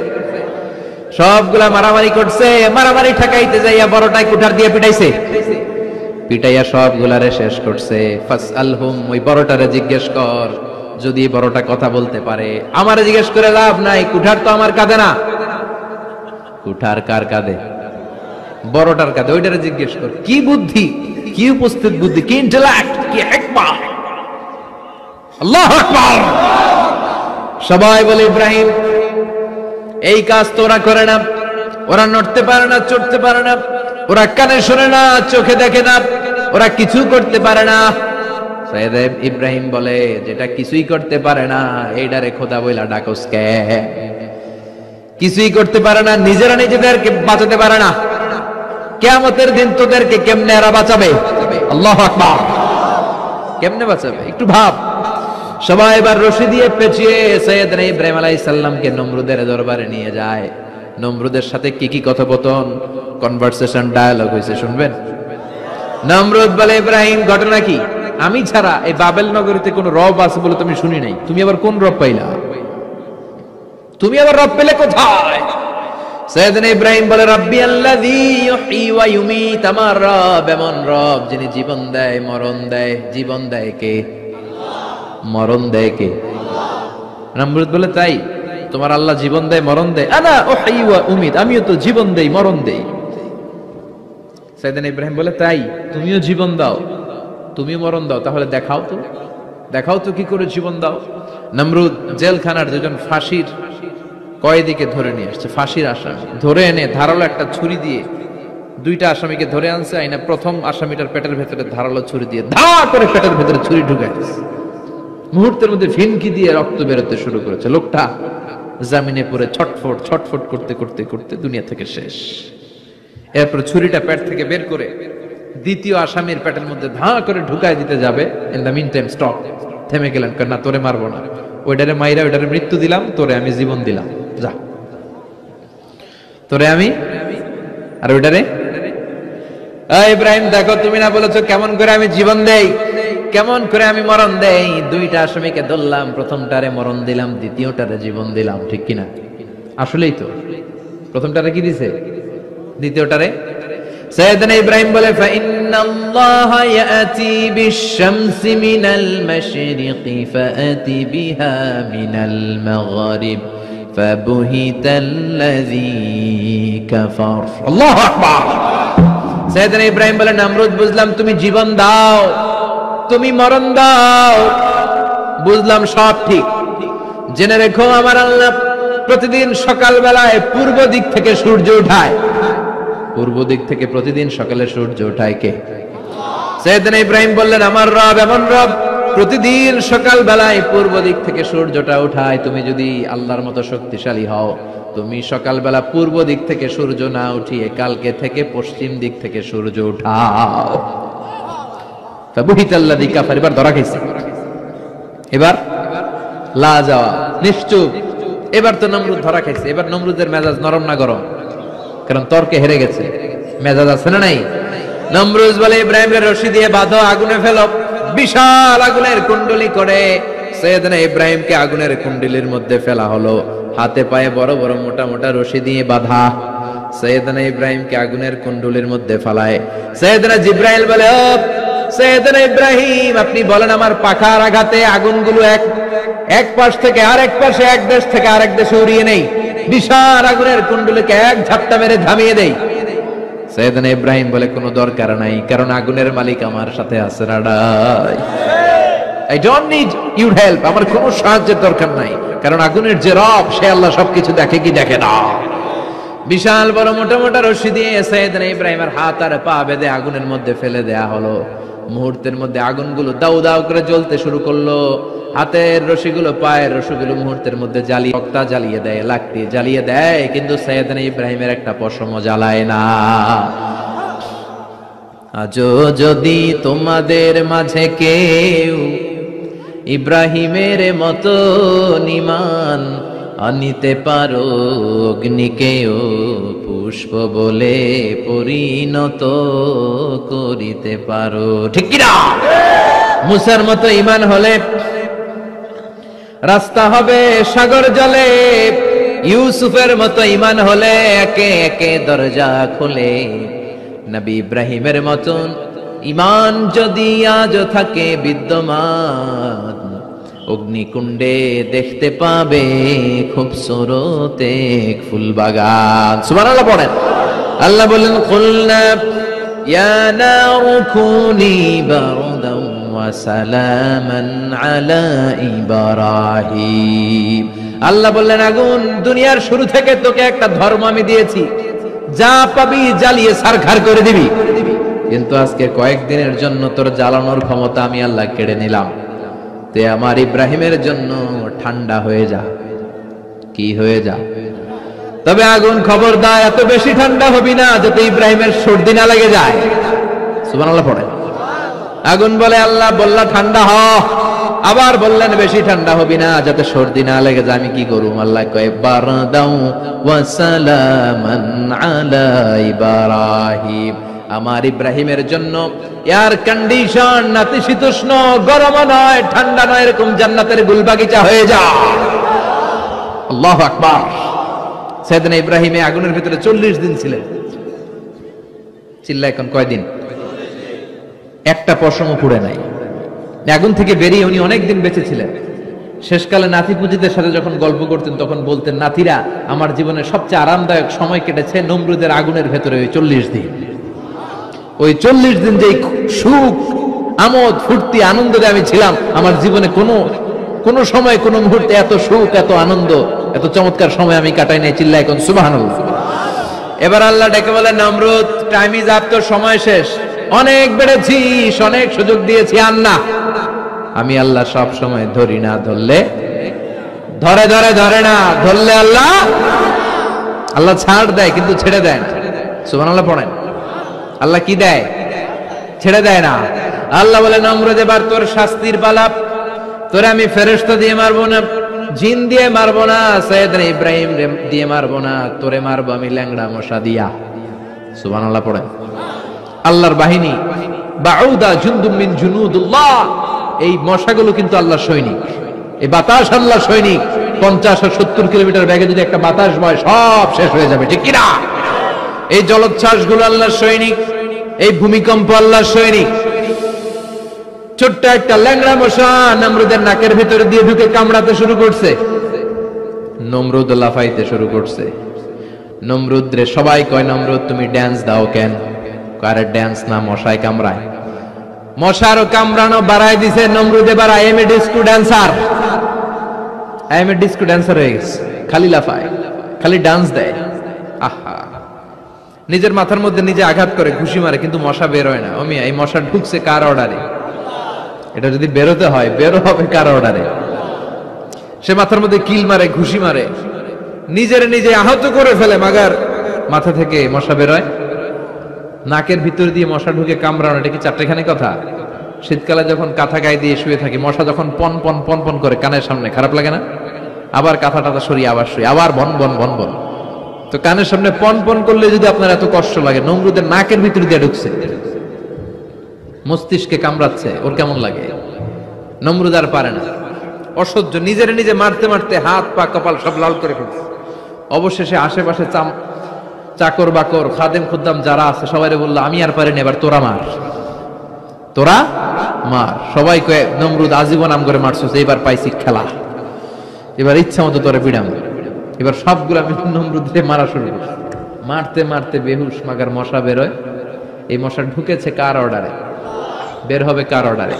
সবগুলা মারামারি করছে। মারামারি ঠেকাইতে যাইয়া বড়টাই কুঠার দিয়ে পিটাইছে, পিটাইয়া সবগুলারে শেষ করছে। ফাসআলহুম, ওই বড়টারে জিজ্ঞেস কর, যদি বড়টা কথা বলতে পারে। আমারে জিজ্ঞেস করে লাভ নাই, কুঠার তো আমার কাঁধে না। কুঠার কার কাঁধে? বড়টার কাঁধে। ওইটারে জিজ্ঞেস কর। কি বুদ্ধি, কি উপস্থিত বুদ্ধি, কি ইন্টেলেক্ট, কি হিকমা! আল্লাহু আকবার। সবাই বলে ইব্রাহিম এই কাজ তো ওরা করে না, ওরা নড়তে পারে না, চড়তে পারে না, ওরা কানে শোনে না, চোখে দেখে না, ওরা কিছু করতে পারে না। সাইয়েদ ইব্রাহিম বলে যেটা কিছুই করতে পারে না এইটারে খোদা বইলা ডাকস কে? কিছুই করতে পারে না, নিজেরা নিজেদেরকে বাঁচাতে পারে না, কিয়ামতের দিন তোদেরকে কেমনে এরা বাঁচাবে? আল্লাহু আকবার। কেমনে বাঁচাবে একটু ভাব। সবাই এবার রশি দিয়ে পেঁচিয়ে সাইয়েদনা ইব্রাহিম আলাইহিস সালামকে নমরুদের দরবারে নিয়ে যায়। নমরুদের সাথে কি কি কথোপকথন, কনভারসেশন, ডায়ালগ হয়েছে শুনবেন। নমরুদ বলে ইব্রাহিম ঘটনা কি? আমি ছাড়া এই বাবেল নগরীতে কোন রব আছে বলে তুমি শুনি নাই। তুমি আবার কোন রব পাইলা? তুমি আবার রব পেলে কোথায়? সাইয়েদনা ইব্রাহিম বলে রাব্বি আল্লাযী ইউহয়ী ওয়া ইউমীত, আমার রব এমন রব যিনি জীবন দেয় মরণ দেয়। জীবন দেয় কে? মরণ দেয় কে? নমরুদ বলে তাই তোমার আল্লাহ জীবন দেয় মরণ দেয়? আনা উহয়ী ওয়া উমীত, আমিও তো জীবন দেই মরণ দেই। সাইয়েদনা ইব্রাহিম বলে তাই তুমিও জীবন দাও তুমিও মরণ দাও, তাহলে দেখাও তো কি করে জীবন দাও। নমরুদ জেলখানার দুজন ফাঁসির কয়েদিকে ধরে নিয়ে আসছে, ফাঁসির আসামি ধরে এনে ধারালো একটা ছুরি দিয়ে দুইটা আসামিকে ধরে আনছে। আইনা প্রথম আসামিটার পেটের ভেতরে ধারালো ছুরি দিয়ে ধা করে পেটের ভেতরে ছুরি ঢুকাইছে। মুহূর্তের মধ্যে ফিনকি দিয়ে রক্ত বেরোতে শুরু করেছে। লোকটা জামিনে পড়ে ছটফট ছটফট করতে করতে করতে দুনিয়া থেকে শেষ। এরপর ছুরিটা পেট থেকে বের করে দ্বিতীয় আসামির পেটের মধ্যে ধাঁ করে ঢুকায় দিতে যাবে, in the meantime stop, থেমে গেলেন, না তোরে মারবো না, ওইটারে মাইরা ওইটারে মৃত্যু দিলাম, তোরে আমি জীবন দিলাম, যা তোরে আমি, আর ওইটারে ইব্রাহিম দেখো তুমি না বলেছো কেমন করে আমি জীবন দেই, কেমন করে আমি মরণ দেই, দুইটা আসামিকে ধরলাম, প্রথমটারে মরণ দিলাম, দ্বিতীয়টারে জীবন দিলাম, ঠিক কিনা? আসলেই তো প্রথমটারে কি দিছে, দ্বিতীয়টারে। সাইয়েদনা ইব্রাহিম বলে ফাইন্নাল্লাহা ইয়াতি বিশ-শামসি মিনাল মাশরিকি ফাআতি বিহা মিনাল মাগরিব ফাবুহিতাল্লাযী কাফার। আল্লাহু আকবার। সাইয়েদনা ইব্রাহিম বলে নমরুদ বুঝলাম তুমি জীবন দাও, তুমি মরণ দাও, বুঝলাম সব ঠিক, জেনে রেখো আমার আল্লাহ প্রতিদিন সকাল বেলায় পূর্ব দিক থেকে সূর্য উঠায়, পূর্ব দিক থেকে প্রতিদিন সকালে সূর্য উঠায় কে? সাইয়েদনা ইব্রাহিম বললেন আমার রব এমন রব প্রতিদিন সকাল বেলায় পূর্ব দিক থেকে সূর্যটা উঠায়, তুমি যদি আল্লাহর মতো শক্তিশালী হও, তুমি সকালবেলা পূর্ব দিক থেকে সূর্য না উঠিয়ে কালকে থেকে পশ্চিম দিক থেকে সূর্য উঠাও। ফাবুহিতাল্লাযী কাফার, এবার ধরা খাইছে, এবার লা যাওয়া নিশ্চুপ, এবার তো নমরুদ ধরা খাইছে। এবার নমরুদের মেজাজ নরম না গরম? কারণ তর্কে হেরে গেছে, মেজাজ আছে না নাই? নমরুদ বলে ইব্রাহিমের রশি দিয়ে বাঁধো, আগুনে ফেলো। বিশাল আগুনের কুণ্ডলী করে সাইয়েদনা ইব্রাহিমকে আগুনের কুণ্ডলীর মধ্যে ফেলা হলো, হাতে পায়ে বড় বড় মোটা মোটা রশি দিয়ে বাঁধা। সাইয়েদনা ইব্রাহিমকে আগুনের কুণ্ডলীর মধ্যে ফেলায়। সাইয়েদনা জিব্রাইল বলে ও সাইয়েদনা ইব্রাহিম, আপনি বলেন আমার পাখার আঘাতে আগুনগুলো এক পাশ থেকে আরেক পাশে, এক দেশ থেকে আরেক দেশে উড়িয়ে নেই, বিশাল আগুনের কুণ্ডলীকে এক ঝাপটা মেরে থামিয়ে দেই। সাইয়েদনা ইব্রাহিম বলে কোনো দরকার নাই, কারণ আগুনের মালিক আমার সাথে আছে। রাডাই, I don't need your help, আমার কোনো সাহায্যের দরকার নাই, কারণ আগুনের যে রব সে আল্লাহ সবকিছু দেখে কি দেখে না। বিশাল বড় মোটা মোটা রশি দিয়ে সাইয়েদনা ইব্রাহিমের হাত আর পা বেঁধে আগুনের মধ্যে ফেলে দেয়া হলো। মুহূর্তের মধ্যে আগুনগুলো দাউ দাউ করে জ্বলতে শুরু করলো। হাতের রশিগুলো পায়ের রশিগুলো মুহূর্তের মধ্যে জ্বালিয়ে, তক্তা জ্বালিয়ে দেয়, লাকড়ি জ্বালিয়ে দেয়, কিন্তু সাইয়েদনা ইব্রাহিমের একটা পশমও জ্বালায় না। আজও যদি তোমাদের মাঝে কেউ ইব্রাহিমের মতো ঈমান আনিতে পারো, অগ্নিকেও পুষ্প বলে পরিণত করিতে পারো, ঠিক কি না? মুসার মতো ঈমান হলে রাস্তা হবে সাগর জলে, ইউসুফের মতো ঈমান হলে একে একে দরজা খোলে। নবী ইব্রাহিমের মতন ঈমান যদি আজ থাকে বিদ্যমান, অগ্নিকুণ্ডে দেখতে পাবে খুবসুরত এক ফুলবাগান। সুবহানাল্লাহ পড়েন। আল্লাহ বলেন কুলনা ইয়া নারু কুনি বারদান ওয়া সালামান আলা ইব্রাহিম। আল্লাহ বললেন আগুন, দুনিয়ার শুরু থেকে তোকে একটা ধর্ম আমি দিয়েছি, যা পাবি জ্বালিয়ে ছারখার করে দিবি, কিন্তু আজকে কয়েকদিনের জন্য তোর জ্বালানোর ক্ষমতা আমি আল্লাহ কেড়ে নিলাম। তে আমার ইব্রাহিমের জন্য ঠান্ডা হয়ে যা। কি হয়ে যা? তবে আগুন খবরদার এত বেশি ঠান্ডা হবি না যাতে ইব্রাহিমের সর্দি না লেগে যায়। সুবহানাল্লাহ পড়ে। আগুন বলে আল্লাহ বললা ঠান্ডা হ, আবার বললেন বেশি ঠান্ডা হবি না যাতে সর্দি না লেগে যায়। আমি কি করুম? আল্লাহ কয় বারদাউ ওয়া সালামান আলা ইব্রাহিম, আমার ইব্রাহিমের জন্য এয়ার কন্ডিশন, নাতিশীতোষ্ণ, গরম নয় ঠান্ডা নয়, এরকম জান্নাতের গুলবাগিচা হয়ে যা। আল্লাহু আকবার। সাইয়েদনা ইব্রাহিম আগুনের ভিতরে 40 দিন ছিলেন। চিল্লা এখন কয়দিন? একটা পশমও পুড়ে নাই। আগুন থেকে বেরিয়ে উনি অনেকদিন বেঁচে ছিলেন। শেষকালে নাতি পুঁজিদের সাথে যখন গল্প করতেন তখন বলতেন, নাতিরা আমার জীবনের সবচেয়ে আরামদায়ক সময় কেটেছে নমরুদের আগুনের ভেতরে ওই 40 দিন। ওই 40 দিন যে সুখ, আমোদ, ফুর্তি, আনন্দে আমি ছিলাম, আমার জীবনে কোন সময় কোন মুহূর্তে এত সুখ, এত আনন্দ, এত চমৎকার সময় আমি কাটাই নাই। চিল্লা এখন সুবহানাল্লাহ। এবার আল্লাহ ডেকে বলেন নমরুদ টাইম ইজ আপ, তোর সময় শেষ, অনেক বেড়েছিস, অনেক সুযোগ দিয়েছি, আর না। আমি আল্লাহ সব সময় ধরি না, ধরলে ধরে না, ধরলে আল্লাহ ছাড় দেয় কিন্তু ছেড়ে দেয় না। সুবহানাল্লাহ পড়েন। আল্লাহ কি দেয়? ছেড়ে দেয় না। আল্লাহ বলে নমরুদ এবার তোর শাস্তির পালা, তোরে আমি ফেরেশতা দিয়ে মারবো না, জিন দিয়ে মারবো না, সাইয়েদনা ইব্রাহিম দিয়ে মারবো না, তোরে মারবো আমি ল্যাংড়া মশা দিয়া। সুবহানাল্লাহ পড়ে। আল্লাহর বাহিনী বাউদা জুনদুম মিন জুনুদুল্লাহ, এই মশাগুলো কিন্তু আল্লাহর সৈনিক, এই বাতাস আল্লাহর সৈনিক। 50 আর 70 কিলোমিটার বেগে যদি একটা বাতাস বয় সব শেষ হয়ে যাবে, ঠিক কিনা? এই জলোচ্ছ্বাসগুলো আল্লাহর সৈনিক, এই ভূমিকম্প আল্লাহর সৈনিক। ছোট্ট একটা ল্যাংড়া মশা নমরুদের নাকের ভিতরে দিয়ে ঢুকে কামড়াতে শুরু করছে। নমরুদ লাফাইতে শুরু করছে। নমরুদ রে সবাই কয়, নমরুদ তুমি ড্যান্স দাও কেন? কারে ড্যান্স না, মশায় কামড়ায়। মশারও কামড়ানো বাড়ায় দিছে। নমরুদ এবার I M A disco dancer, I M A disco dancer হয়ে গেছে। খালি লাফায়, খালি ডান্স দেয়। আহা, নিজের মাথার মধ্যে নিজে আঘাত করে, ঘুষি মারে, কিন্তু মশা বের হয় না। অমিয়া, এই মশা ঢুকছে কার অর্ডারে? এটা যদি বেরোতে হয়, বেরো হবে কার অর্ডারে? সে মাথার মধ্যে কিল মারে, ঘুষি মারে, নিজের নিজে আহত করে ফেলে, মাগার মাথা থেকে মশা বেরোয়। নাকের ভিতর দিয়ে মশা ঢুকে কামড়ানো, এটা কি চারটেখানি কথা? শীতকালে যখন কাঁথা গায়ে দিয়ে শুয়ে থাকি, মশা যখন পন পন পন পন করে কানের সামনে, খারাপ লাগে না? আবার কাঁথা টাথা সরিয়ে আবার শুয়ে, আবার বন বন বন বন। তো কানের সামনে পন পন করলে যদি আপনার এত কষ্ট লাগে, নমরুদের নাকের ভিতর দিয়ে ঢুকছে, মস্তিষ্কে কামড়াচ্ছে, ওর কেমন লাগে? নমরুদ আর পারে না, অসহ্য। নিজের নিজে মারতে মারতে হাত পা কপাল সব লাল করে ফেলছে। অবশেষে আশেপাশে চাকর বাকর খাদেম খুদ্দাম যারা আছে সবাই বললো, আমি আর পারিনি, এবার তোরা মার, তোরা মার। সবাই কয়ে, নমরুদ আজীবন আম করে মারছিস, এইবার পাইছি খেলা, এবার ইচ্ছা মতো তোরে পিড়াম। এবার সবগুলো আমি নমরুদে মারা শুরু করছি। মারতে মারতে বেহুশ, মাগার মশা বেরোয়। এই মশা ঢুকেছে কার অর্ডারে? বের হবে কার অর্ডারে?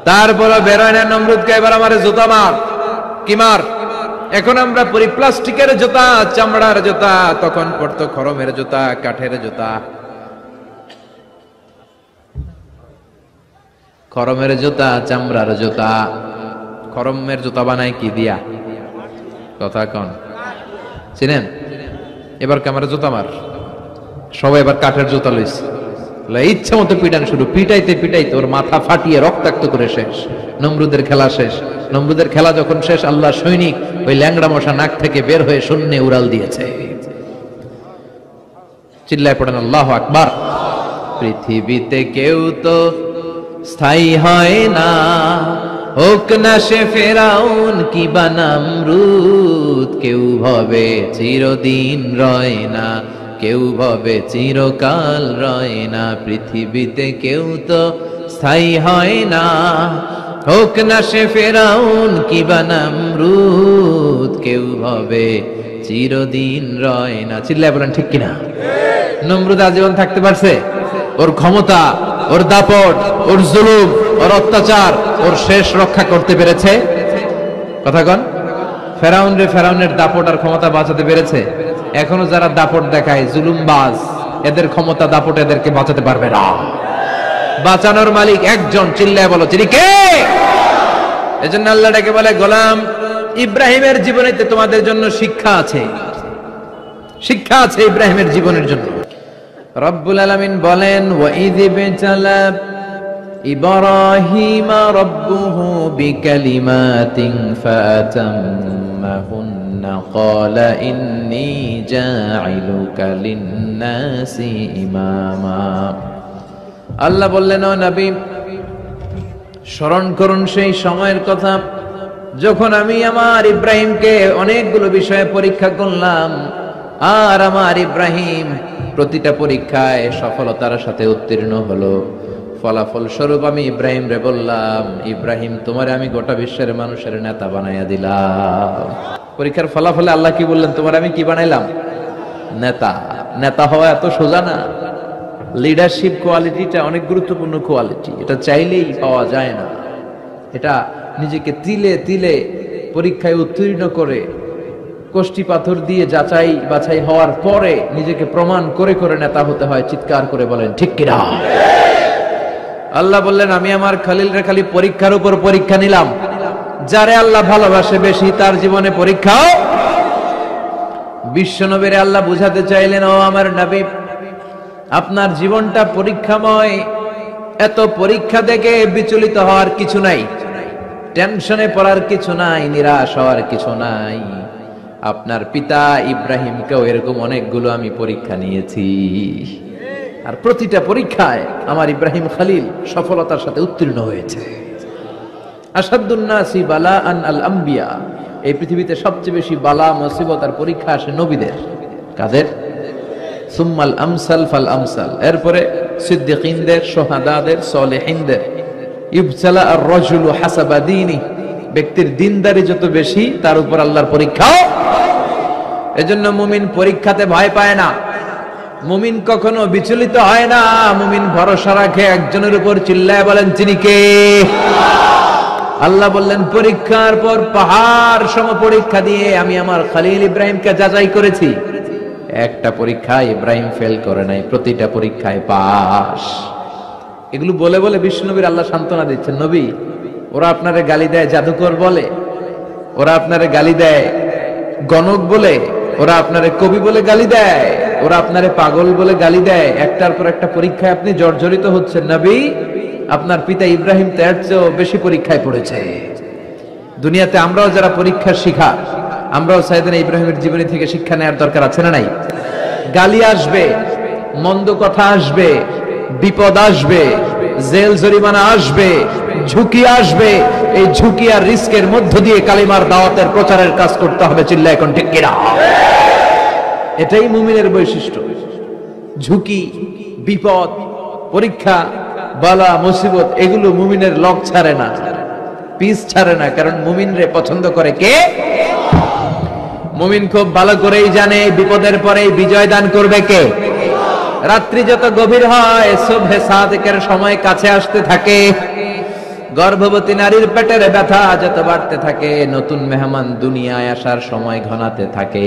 তারপরে বেরোয় না। নমরুদকে এবার আমার জুতা মার। কি মার? এখন আমরা পরি প্লাস্টিকের জুতা, চামড়ার জুতা, তখন পড়তো খরমের জুতা, কাঠের জুতা। খরমের জুতা, চামড়ার জুতা। খরমের জুতা বানায় কি দিয়া? কথা কন, চিনেন? এবার ক্যামেরা জুতা মার। সবাই এবার কাঠের জুতা লইছে, ইচ্ছা মতো পিটান শুরু। পিটাইতে পিটাইতে ওর মাথা ফাটিয়ে রক্তাক্ত করে শেষ। নমরুদের খেলা শেষ। নমরুদের খেলা যখন শেষ, আল্লাহ সৈনিক ওই ল্যাংড়া মশা নাক থেকে বের হয়ে শূন্যে উড়াল দিয়েছে। চিল্লায় পড়েন আল্লাহু আকবার। পৃথিবীতে কেউ তো স্থায়ী হয় না, হোক না সে ফেরাউন কি বা নমরুদ। কেউ ভাবে চিরদিন রয় না, কেউ ভাবে চিরকাল রয় না। পৃথিবীতে কেউ তো স্থায়ী হয় না, হোক না সে ফেরাউন কি বা নমরুদ। কেউ ভাবে চিরদিন রয় না। চিল্লায় বলেন ঠিক কিনা? নমরুদ আজীবন থাকতে পারছে? ওর ক্ষমতা, ওর দাপট, ওর জুলুম, ওর অত্যাচার, ওর শেষ রক্ষা করতে পেরেছে? কথা কন। ফেরাউন রে ফেরাউনের দাপট আর ক্ষমতা বাঁচাতে পেরেছে? এখনো যারা দাপট দেখায়, জুলুমবাজ, এদের ক্ষমতা দাপট এদেরকে বাঁচাতে পারবে না। বাঁচানোর মালিক একজন। চিল্লায় বলো, যিনি কে? এজন্য আল্লাহ ডেকে বলে, গোলাম ইব্রাহিমের জীবনেতে তোমাদের জন্য শিক্ষা আছে, শিক্ষা আছে ইব্রাহিমের জীবনের জন্য। রব্বুল আলামিন বলেন, ওয়াইয ইবতালা ইব্রাহিমা রাব্বুহু বিকালিমাতিন ফাতাম্মাহুন্না ক্বালা ইন্নী জাঈলুকা লিন-নাসি ইমামা। আল্লাহ বললেন, ও নবী, স্মরণ করুন সেই সময়ের কথা যখন আমি আমার ইব্রাহিমকে অনেকগুলো বিষয়ে পরীক্ষা করলাম, আর আমার ইব্রাহিম প্রতিটা পরীক্ষায় সফলতার সাথে উত্তীর্ণ হলো। ফলাফল স্বরূপ আমি ইব্রাহিম রে বললাম, ইব্রাহিম তোমারে আমি গোটা বিশ্বের মানুষের নেতা বানাইয়া দিলাম। পরীক্ষার ফলাফলে আল্লাহ কি বললেন? তোমার আমি কি বানাইলাম? নেতা। নেতা হওয়া এত সোজা না। লিডারশিপ কোয়ালিটিটা অনেক গুরুত্বপূর্ণ কোয়ালিটি, এটা চাইলেই পাওয়া যায় না। এটা নিজেকে তিলে তিলে পরীক্ষায় উত্তীর্ণ করে, কষ্টি পাথর দিয়ে যাচাই বাছাই হওয়ার পরে নিজেকে প্রমাণ করে করে নেতা হতে হয়। চিৎকার করে বলেন ঠিক কিনা? আল্লাহ বললেন, আমি আমার খলিল রে খালি পরীক্ষার উপর পরীক্ষা নিলাম। যারে আল্লাহ ভালোবাসে বেশি তার জীবনে পরীক্ষাও। বিশ্বনবীরে আল্লাহ বুঝাতে চাইলেন, ও আমার নবী, আপনার জীবনটা পরীক্ষাময়, এত পরীক্ষা দেখে বিচলিত হওয়ার কিছু নাই, টেনশনে পড়ার কিছু নাই, নিরাশ হওয়ার কিছু নাই। আপনার পিতা ইব্রাহিমকেও এরকম অনেকগুলো আমি পরীক্ষা নিয়েছি, আর প্রতিটা পরীক্ষায় আমার ইব্রাহিম খলিল সফলতার সাথে উত্তীর্ণ হয়েছে। আসাদুন নাসি বালাআন আল আম্বিয়া, এই পৃথিবীতে সবচেয়ে বেশি বালা মুসিবত আর পরীক্ষা আসে নবীদের। কাদের? সুম্মাল আমসাল ফাল আমসাল, এরপরে সিদ্দিকিনদের, শুহাদাদের, সালেহিনদের। ইবতালা আর রাজুলু হাসাবা দীনি, ব্যক্তির দিনদারি যত বেশি তার উপর আল্লাহর পরীক্ষাও। এজন্য মুমিন পরীক্ষাতে ভয় পায় না, মুমিন কখনো বিচলিত হয় না, মুমিন ভরসা রাখে একজনের উপর। চিল্লায় বলেন তিনি কে? আল্লাহ বললেন পরীক্ষার পর পাহাড় সম পরীক্ষা দিয়ে আমি আমার খলিল ইব্রাহিমকে যাচাই করেছি। একটা পরীক্ষায় ইব্রাহিম ফেল করে নাই, প্রতিটা পরীক্ষায় পাস। এগুলো বলে বলে বিষ্ণুনবীর আল্লাহ সান্ত্বনা দিচ্ছেন, নবী ওরা আপনারে গালি দেয় জাদুকর বলে, ওরা আপনারে গালি দেয় গণক বলে, ওরা আপনারে কবি বলে গালি দেয়, ওরা আপনারে পাগল বলে গালি দেয়, একটার পর একটা পরীক্ষায় আপনি জর্জরিত হচ্ছেন। নবী আপনার পিতা ইব্রাহিম তার চেয়েও বেশি পরীক্ষায় পড়েছে। দুনিয়াতে আমরাও যারা পরীক্ষার শিখা, আমরাও সাইয়েদনা ইব্রাহিমের জীবনী থেকে শিক্ষা নেওয়ার দরকার আছে না নাই? গালি আসবে, মন্দ কথা আসবে, বিপদ আসবে, জেল জরিমানা আসবে, ঝুঁকি আসবে। এই ঝুঁকি আর রিস্কের মধ্য দিয়ে কালিমার দাওয়াতের প্রচারের কাজ করতে হবে। চিল্লায় এখন ঠিক কিনা? এটাই মুমিনের বৈশিষ্ট্য। ঝুঁকি, বিপদ, পরীক্ষা, বালা মুসিবত, এগুলো মুমিনের লক ছাড়ে না, পিস ছাড়ে না। কারণ মুমিনরে পছন্দ করে কে? মুমিন খুব ভালো করেই জানে বিপদের পরে বিজয় দান করবে কে। রাত্রি যত গভীর হয়, সুবহে সাদিকের সময় কাছে আসতে থাকে, গর্ভবতী নারীর পেটের ব্যথা যত বাড়তে থাকে, নতুন মেহমান দুনিয়ায় আসার সময় ঘনাতে থাকে,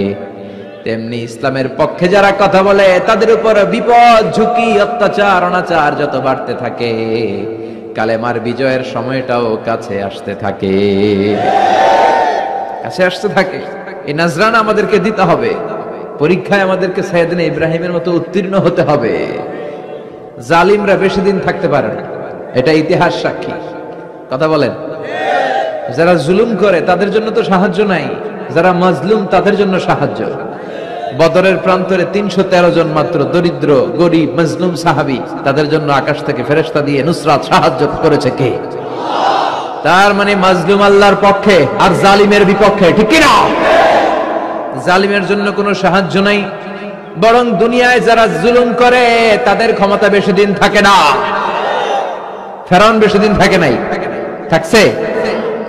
তেমনি ইসলামের পক্ষে যারা কথা বলে তাদের উপর বিপদ, ঝুঁকি, অত্যাচার, অনাচার যত বাড়তে থাকে, কালেমার বিজয়ের সময়টাও কাছে আসতে থাকে, কাছে আসতে থাকে। এই নাজরানা আমাদেরকে দিতে হবে। পরীক্ষায় আমাদেরকে সাইয়েদনা ইব্রাহিমের মতো উত্তীর্ণ হতে হবে। জালিমরা বেশি দিন থাকতে পারে না, এটা ইতিহাস সাক্ষী। কথা বলেন? যারা জুলুম করে তাদের জন্য তো সাহায্য নাই, যারা মাজলুম তাদের জন্য সাহায্য। বদরের প্রান্তরে 313 জন মাত্র দরিদ্র, গরিব, মাজলুম সাহাবী, তাদের জন্য আকাশ থেকে ফেরেশতা দিয়ে নুসরাত, সাহায্য করেছে কে? তার মানে মাজলুম আল্লাহর পক্ষে আর জালিমের বিপক্ষে, ঠিক কি না? জালিমের জন্য কোনো সাহায্য নাই, বরং দুনিয়ায় যারা জুলুম করে তাদের ক্ষমতা বেশি দিন থাকে না। ফেরাউন বেশি দিন থাকে নাই, থাকছে?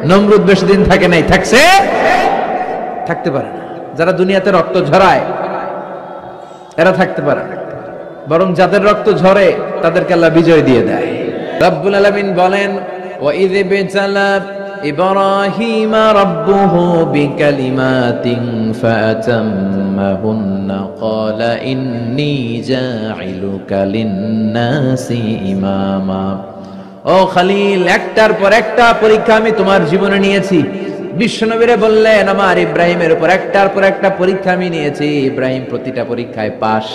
নমরুদ বেশি দিন থাকে নাই, থাকছে? থাকতে পারে না। যারা দুনিয়াতে রক্ত ঝরায় এরা থাকতে পারে না, বরং যাদের রক্ত ঝরে তাদেরকে আল্লাহ বিজয় দিয়ে দেয়। রব্বুল আলামিন বলেন, وَإِذِ ابْتَلَى إِبْرَاهِيمَ رَبُّهُ بِكَلِمَاتٍ فَأَتَمَّهُنَّ قَالَ إِنِّي جَاعِلُكَ لِلنَّاسِ إِمَامًا। ও খলিল, একটার পর একটা পরীক্ষা আমি তোমার জীবনে নিয়েছি। বিশ্বনবীরে বললেন আমার ইব্রাহিমের উপর একটার পর একটা পরীক্ষা আমি নিয়েছি, ইব্রাহিম প্রতিটা পরীক্ষায় পাস।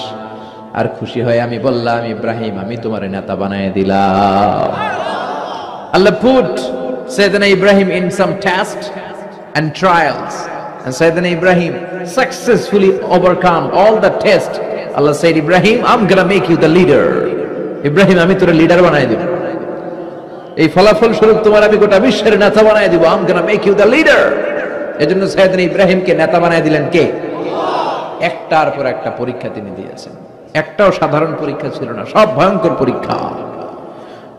আর খুশি হয়ে আমি বললাম, ইব্রাহিম আমি তোমার নেতা বানায় দিলাম। Allah put Sayyidina Ibrahim in some tests and trials, and Sayyidina Ibrahim successfully overcome all the tests. Allah said, Ibrahim, I'm gonna make you the leader. Ibrahim, আমি তোর লিডার বানায় দিব। এই ফলাফল স্বরূপ তোমার আমি গোটা বিশ্বের নেতা বানায় দিব। I'm gonna make you the leader. এজন্য সাইয়েদনা ইব্রাহিমকে নেতা বানায় দিলেন কে? একটার পর একটা পরীক্ষা তিনি দিয়েছেন। একটাও সাধারণ পরীক্ষা ছিল না, সব ভয়ঙ্কর পরীক্ষা।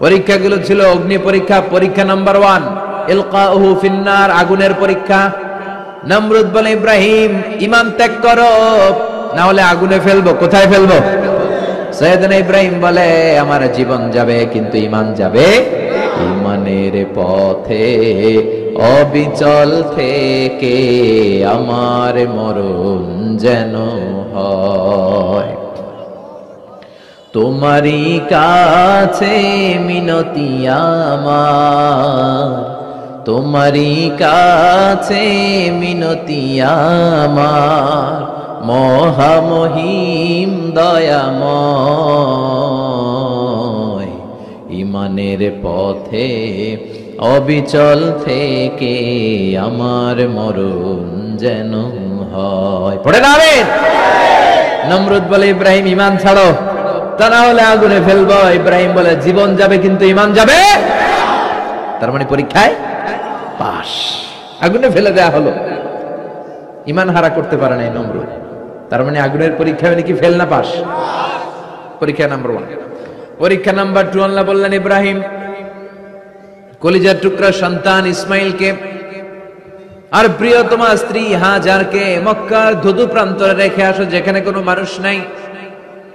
পরীক্ষাগুলো ছিল অগ্নি পরীক্ষা। পরীক্ষা নাম্বার 1 ইলকাউহু ফিন্নার, আগুনের পরীক্ষা। নমরুদ বলে, ইব্রাহিম ঈমান ত্যাগ করো, না হলে আগুনে ফেলবো। কোথায় ফেলবো? সাইয়েদনা ইব্রাহিম বলে, আমার জীবন যাবে কিন্তু ঈমান যাবে। ঈমানের পথে অবিচল থেকে আমার মরণ যেন হয়। তোমারই কাছে মিনতি আমার, তোমারই কাছে মিনতি আমার, মহামহিম দয়াময়। ইমানের পথে অবিচল থেকে আমার মরণ যেন হয়। পড়ে না আমিন। নমরুদ বলে ইব্রাহিম ঈমান ছাড়ো, তা না হলে আগুনে ফেলবো। ইব্রাহিম বলে জীবন যাবে কিন্তু ঈমান যাবে। তার মানে পরীক্ষায় পাস, আগুনে ফেলে দেয়া হলো, ঈমান হারা করতে পারে নাই নমরুদ। তার মানে আগুনের পরীক্ষায় নাকি ফেল না পাস? পরীক্ষা নাম্বার 1। পরীক্ষা নাম্বার 2 আল্লাহ বললেন ইব্রাহিম কলিজার টুকরা সন্তান ইসমাইলকে আর প্রিয়তমা স্ত্রী হাজারকে মক্কার ধুধু প্রান্তরে রেখে আসো, যেখানে কোনো মানুষ নাই,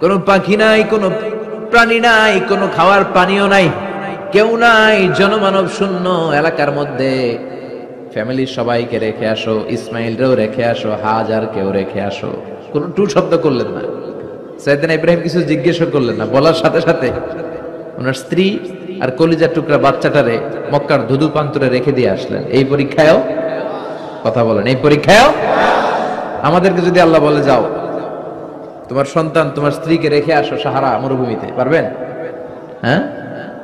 কোনো পাখি নাই, কোনো প্রাণী নাই, কোনো খাওয়ার পানিও নাই, কেউ নাই, জনমানব শূন্য এলাকার মধ্যে ফ্যামিলির সবাইকে রেখে আসো, ইসমাইলরেও রেখে আসো, হাজারকেও রেখে আসো। কোনো টু শব্দ করলেন না সাইয়েদনা ইব্রাহিম, কিছু জিজ্ঞেসও করলেন না, বলার সাথে সাথে ওনার স্ত্রী আর কলিজার টুকরা বাচ্চাটারে মক্কার ধুধু প্রান্তরে রেখে দিয়ে আসলেন। এই পরীক্ষায়ও কথা বলেন, এই পরীক্ষায়ও আমাদেরকে যদি আল্লাহ বলে যাও তোমার সন্তান তোমার স্ত্রীকে রেখে আসো সাহারা মরুভূমিতে, পারবেন? হ্যাঁ,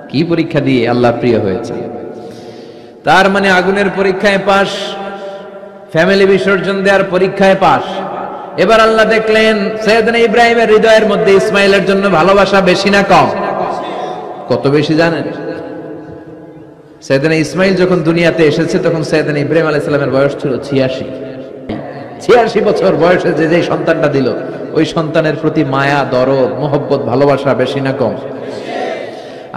কি পরীক্ষা দিয়ে আল্লাহ প্রিয় হয়েছে। তার মানে আগুনের পরীক্ষায় পাস, ফ্যামিলি বিসর্জন দেওয়ার পরীক্ষায় পাস। এবার আল্লাহ দেখলেন সাইয়েদনা ইব্রাহিমের হৃদয়ের মধ্যে ইসমাইলের জন্য ভালোবাসা বেশি না কম? কত বেশি জানেন? সাইয়েদনা ইসমাইল যখন দুনিয়াতে এসেছে তখন সাইয়েদনা ইব্রাহিম আলাইহিস সালামের বয়স ছিল 86 বছর বয়সে যে সন্তানটা দিল, ওই সন্তানের প্রতি মায়া, দরদ, মোহব্বত, ভালোবাসা বেশি না কম?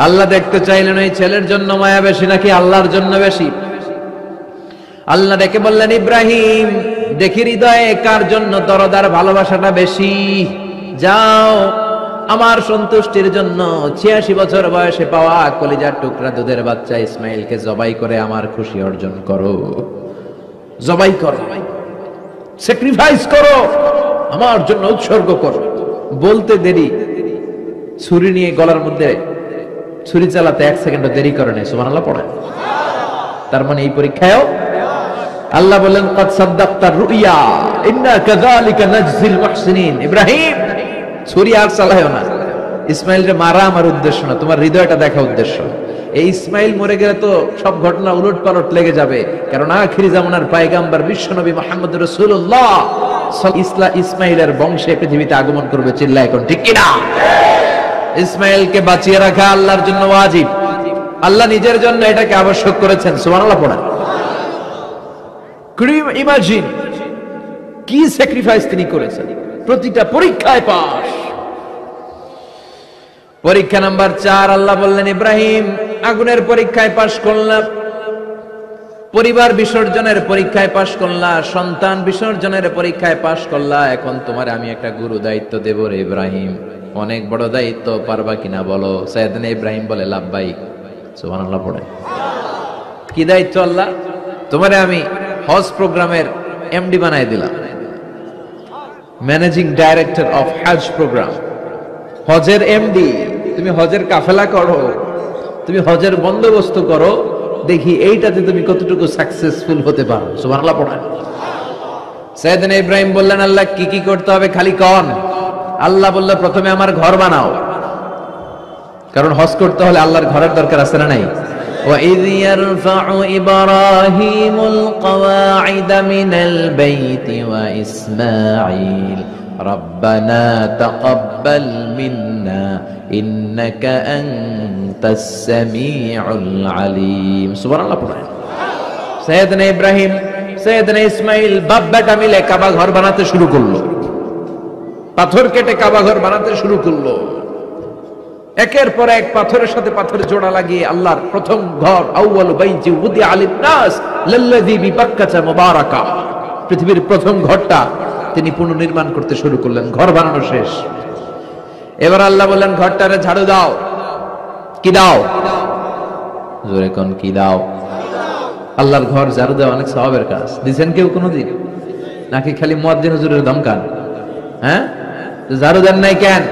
আল্লাহ দেখতে চাইলেন ওই ছেলের জন্য মায়া বেশি নাকি আল্লাহর জন্য বেশি। আল্লাহ ডেকে বললেন ইব্রাহিম দেখি হৃদয়ে কার জন্য দরদার ভালোবাসাটা বেশি, যাও আমার সন্তুষ্টির জন্য 86 বছর বয়সে পাওয়া কলিজার টুকরা দুধের বাচ্চা ইসমাইলকে জবাই করে আমার খুশি অর্জন করো। জবাই করো, স্যাক্রিফাইস করো, আমার জন্য উৎসর্গ করো। বলতে দেরি, ছুরি নিয়ে গলার মধ্যে ছুরি চালাতে 1 সেকেন্ড দেরি করে নেই। সুবহানাল্লাহ পড়েন। তার মানে এই পরীক্ষায়ও আল্লাহ বলেন কদ সাদ্দাকতা রুইয়া ইন্না কাযালিকা নাজজিল মুহসিনিন। ইব্রাহিম ছুরি আর চালায়ও না, ইসমাইলকে মারা আমার উদ্দেশ্য না, তোমার হৃদয়টা দেখা উদ্দেশ্য। এই ইসমাইল মরে গেলে তো সব ঘটনা উলট পালট লেগে যাবে, কারণ আখিরি জামানার পয়গম্বর বিশ্বনবী মুহাম্মদ রাসূলুল্লাহ ইসমাইলের বংশে পৃথিবীতে আগমন করবে। চিল্লায় এখন ঠিক কিনা? ইসমাইলকে বাঁচিয়ে রাখা আল্লাহর জন্য ওয়াজিব, আল্লাহ নিজের জন্য এটাকে আবশ্যক করেছেন। সুবহানাল্লাহ পড়েন। ইমাজিন কি স্যাক্রিফাইস তিনি করেছেন, প্রতিটা পরীক্ষায় পাস। পরীক্ষা নাম্বার 4 আল্লাহ বললেন ইব্রাহিম আগুনের পরীক্ষায় পাস করলাম, পরিবার বিসর্জনের পরীক্ষায় পাস করলা, সন্তান বিসর্জনের পরীক্ষায় পাস করলা, এখন তোমার আমি একটা গুরু দায়িত্ব দেব রে ইব্রাহিম। অনেক বড় দায়িত্ব, পারবা কিনা বলো? সাইয়েদনা ইব্রাহিম বলে লাব্বাইক। সুবহানাল্লাহ পড়ে। কি দায়িত্ব আল্লাহ? তোমারে আমি হজ প্রোগ্রামের এমডি বানাই দিলাম, managing director of Hajj program, হজের এমডি। তুমি হজের কাফেলা করো, তুমি হজের বন্দোবস্ত করো, দেখি এইটাতে তুমি কতটুকু সাকসেসফুল হতে পারো। সুবহানাল্লাহ পড়েন। সাইয়েদনা ইব্রাহিম বললেন আল্লাহ কি কি করতে হবে খালি কোন? আল্লাহ বলল প্রথমে আমার ঘর বানাও, কারণ হজ করতে হলে আল্লাহর ঘরের দরকার আছে না নাই? وَإِذْ يَرْفَعُ إِبْرَاهِيمُ الْقَوَاعِدَ مِنَ الْبَيْتِ وَإِسْمَاعِيلُ رَبَّنَا تَقَبَّلْ مِنَّا إِنَّكَ أَنْتَ السَّمِيعُ الْعَلِيمُ। সুবহানাল্লাহ পড়েন। সাইয়েদনা ইব্রাহিম, সাইয়েদনা ইসমাইল বাপ বেটা মিলে কাবা ঘর বানাতে শুরু করলো, পাথর কেটে কাবা ঘর বানাতে শুরু করলো। একের পর এক পাথরের সাথে পাথর জোড়া লাগিয়ে আল্লাহর প্রথম ঘর, আউয়ালু বাইতি উদিআ লিন-নাস লাল্লাযী বিবাক্কাতা মুবারাকা, পৃথিবীর প্রথম ঘরটা তিনি পুনর্নির্মাণ করতে শুরু করলেন। ঘর বানানো শেষ, এবার আল্লাহ বললেন ঘরটারে ঝাড়ু দাও। কি দাও? জোরে কোন কি দাও? আল্লাহর ঘর ঝাড়ু দেওয়া অনেক সওয়াবের কাজ। দিবেন কেউ কোনোদিন? নাকি খালি মুয়াজ্জিন হুজুরের ধমকান? হ্যাঁ, ঝাড়ু দেন নাই কেন?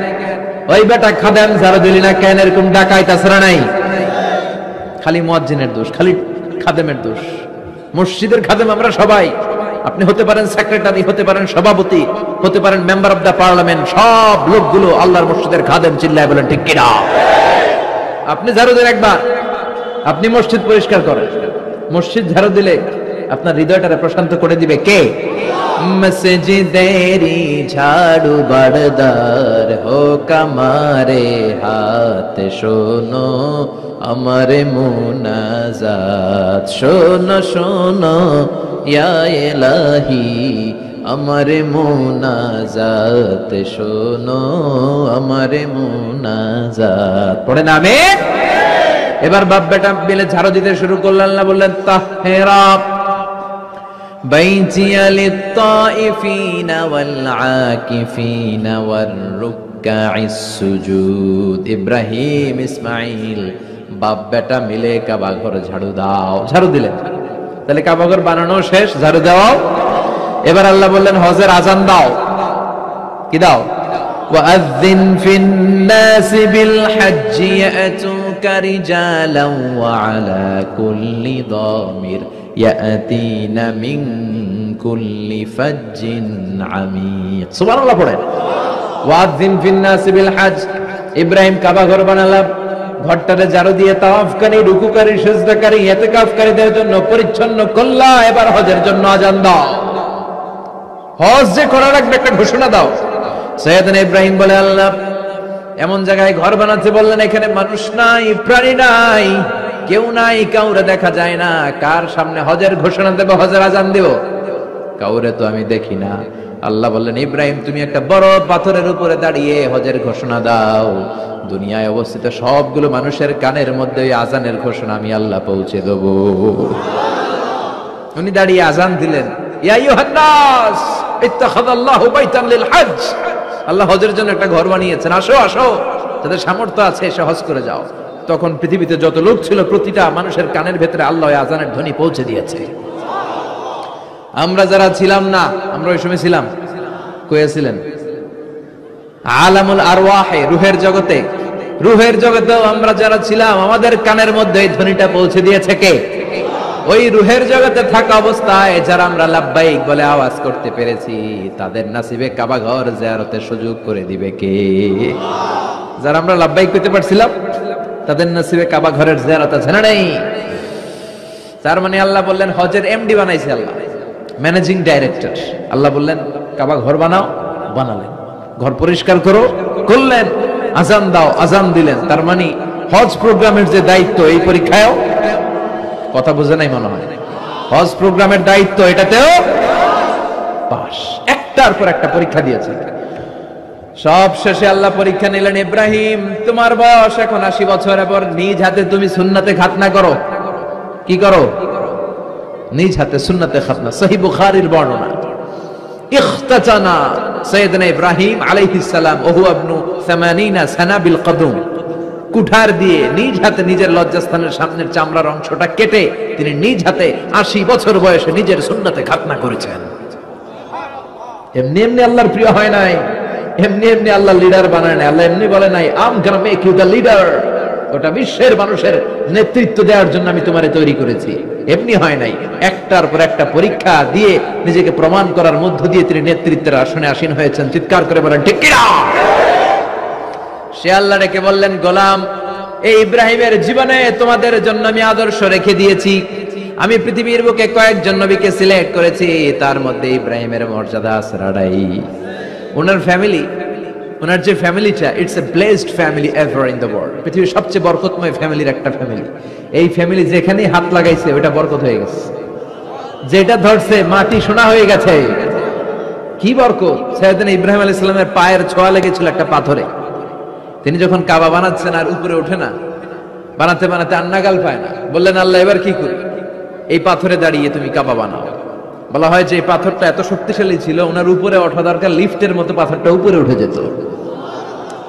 ওই বেটা খাদেম ঝাড়ু দিলি না কেন? এরকম ডাকাইত আসরা নাই? খালি মুয়াজ্জিনের দোষ, খালি খাদেমের দোষ। মসজিদের খাদেম আমরা সবাই। আপনি হতে পারেন সেক্রেটারি, হতে পারেন সভাপতি, হতে পারেন মেম্বার অফ দ্য পার্লামেন্ট, সব লোকগুলো আল্লাহর মসজিদের খাদেম। চিল্লায় বলেন ঠিক কিনা? আপনি ঝাড়ু দেন একবার, আপনি মসজিদ পরিষ্কার করেন, মসজিদ ঝাড়ু দিলে আপনার হৃদয়টারে প্রশান্ত করে দিবে কে? মসজিদেরি ঝাড়ু বারদার হোক আমারে হাত, শোনো আমারে মুনাজাত, শোনো শোনো ইয়া ইলাহি আমারে মুনাজাত, শোনো আমারে মুনাজাত। পড়ে নামে। এবার বাপ বেটা মিলে ঝাড়ু দিতে শুরু করলেন। আল্লাহ বললেন তাহেরা বাইতিয়া লিত্তাইফিনা ওয়াল আকিফিনা ওয়ার রুকআইস সুজুদ। ইব্রাহিম ইসমাইল বাপ বেটা মিলে কাবা ঘর ঝাড়ু দাও। ঝাড়ু দিলেন, তাহলে কাবা ঘর বানানো শেষ, ঝাড়ু দেওয়াও। এবার আল্লাহ বললেন হজের আজান দাও। কি দাও? ওয়াআযিন ফিন নাসি বিল হজ্জি ইয়াতুকা রিজালান ওয়া আলা কুল্লি দামির ইয়াতিনা মিন কুল্লি ফাজ্জিন আমিক। সুবহানাল্লাহ পড়েন। ওয়াযিন ফিন নাসি বিল হজ। ইব্রাহিম কাবা ঘর বানালাম, ঘরটারে ঝাড়ু দিয়ে তাওয়াফকারী, রুকুকারী, সিজদাকারী, ইতিকাফকারীদের জন্য পরিচ্ছন্ন করলা। এবার হজের জন্য আজান দাও। হজ যে করা রাখবে একটা ঘোষণা দাও। সাইয়েদনা ইব্রাহিম বলে আল্লাহ এমন জায়গায় ঘর বানাতে বললেন এখানে মানুষ নাই, প্রাণী নাই, কেউ নাই, কাউরে দেখা যায় না, কার সামনে হজের ঘোষণা দেব, হজের আজান দেব? কাউরে তো আমি দেখি না। আল্লাহ বললেন ইব্রাহিম তুমি একটা বড় পাথরের উপরে দাঁড়িয়ে হজের ঘোষণা দাও। দুনিয়ায় অবস্থিত সবগুলো মানুষের কানের মধ্যে ওই আজানের ঘোষণা আমি আল্লাহ পৌঁছে দেব। উনি দাঁড়িয়ে আজান দিলেন, ইয়া আইয়ুহান নাস ইত্তাখাযাল্লাহু বাইতান লিল হজ। আল্লাহ হজের জন্য একটা ঘর বানিয়েছেন, আসো আসো, যাদের সামর্থ্য আছে এসে হজ করে যাও। তখন পৃথিবীতে যত লোক ছিল প্রতিটা মানুষের কানের ভেতরে আল্লাহ আজানের ধ্বনি পৌঁছে দিয়েছে। আমরা যারা ছিলাম না, আমরা ওই সময় ছিলাম কইয়াছিলেন আলামুল আরওয়াহে, রুহের জগতে, রুহের জগতেও আমরা যারা ছিলাম আমাদের কানের মধ্যে এই ধ্বনিটা পৌঁছে দিয়েছে কে? ওই রুহের জগতে থাকা অবস্থায় যারা আমরা লাব্বাইক বলে আওয়াজ করতে পেরেছি তাদের নসিবে কাবা ঘর জিয়ারতের সুযোগ করে দিবে কে? যারা আমরা লাব্বাইক করতে পারছিলাম তাদের নসিবে কাবা ঘরের জিয়ারত আছে না নেই? তার মানে আল্লাহ বললেন হজের এমডি বানাইছে আল্লাহ, ম্যানেজিং ডাইরেক্টর। আল্লাহ বললেন কাবা ঘর বানাও, বানালেন। ঘর পরিষ্কার করো, করলেন। আজান দাও, আজান দিলেন। তার মানে হজ প্রোগ্রামের যে দায়িত্ব এই পরীক্ষায়ও, কথা বুঝে নাই মনে হয়, হজ প্রোগ্রামের দায়িত্ব এটাতেও পাস। একটার পর একটা পরীক্ষা দিয়েছে। সব শেষে আল্লাহ পরীক্ষা নিলেন, ইব্রাহিম তোমার বয়স এখন 80 বছর, এবার নিজ হাতে তুমি সুন্নাতে খাতনা করো। কি করো? নিজ হাতে সুন্নাতে খাতনা। সহিহ বুখারীর বর্ণনা। ইখতাতানা সাইয়েদনা ইব্রাহিম আলাইহিস সালাম ওহু ইবনু 80 সানা বিল কদম। কুঠার দিয়ে নিজ হাতে নিজের লজ্জাস্থানের সামনের চামড়ার অংশটা কেটে তিনি নিজ হাতে 80 বছর বয়সে নিজের সুন্নাতে খাতনা করেছেন। এমনি এমনি আল্লাহর প্রিয় হয় নাই, এমনি এমনি আল্লাহ লিডার বানায় নাই। আল্লাহ এমনি বলে নাই I'm gonna make you the leader, গোটা বিশ্বের মানুষের নেতৃত্ব দেওয়ার জন্য আমি তোমারে তৈরি করেছি। এমনি হয় নাই, একটার পর একটা পরীক্ষা দিয়ে নিজেকে প্রমাণ করার মধ্য দিয়ে তিনি নেতৃত্বের আসনে আসীন হয়েছেন। চিৎকার করে বলেন ঠিক কিনা? সে আল্লাহ ডেকে বললেন গোলাম এই ইব্রাহিমের জীবনে তোমাদের জন্য আমি আদর্শ রেখে দিয়েছি। আমি পৃথিবীর বুকে কয়েকজন নবীকে সিলেক্ট করেছি, তার মধ্যে ইব্রাহিমের মর্যাদা আসরাড়াই। ওনার ফ্যামিলি, ওনার যে ফ্যামিলিটা, it's a blessed family ever in the world. পৃথিবীর সবচেয়ে বরকতময় ফ্যামিলির একটা ফ্যামিলি। এই ফ্যামিলি যেখানেই হাত লাগাইছে ওটা বরকত হয়ে গেছে, যেটা ধরছে মাটি সোনা হয়ে গেছে। কি বরকত! সাইয়েদনা ইব্রাহিম আলাইহিস সালামের পায়ের ছোঁয়া লেগেছিল একটা পাথরে। তিনি যখন কাবা বানাচ্ছেন আর উপরে ওঠে না, বানাতে বানাতে আর নাগাল পায় না, বললেন আল্লাহ এবার কি করি? এই পাথরে দাঁড়িয়ে তুমি কাবা বানাও। বলা হয় যে এই পাথরটা এত শক্তিশালী ছিল, ওনার উপরে ওঠা দরকার লিফটের মতো পাথরটা উপরে উঠে যেত,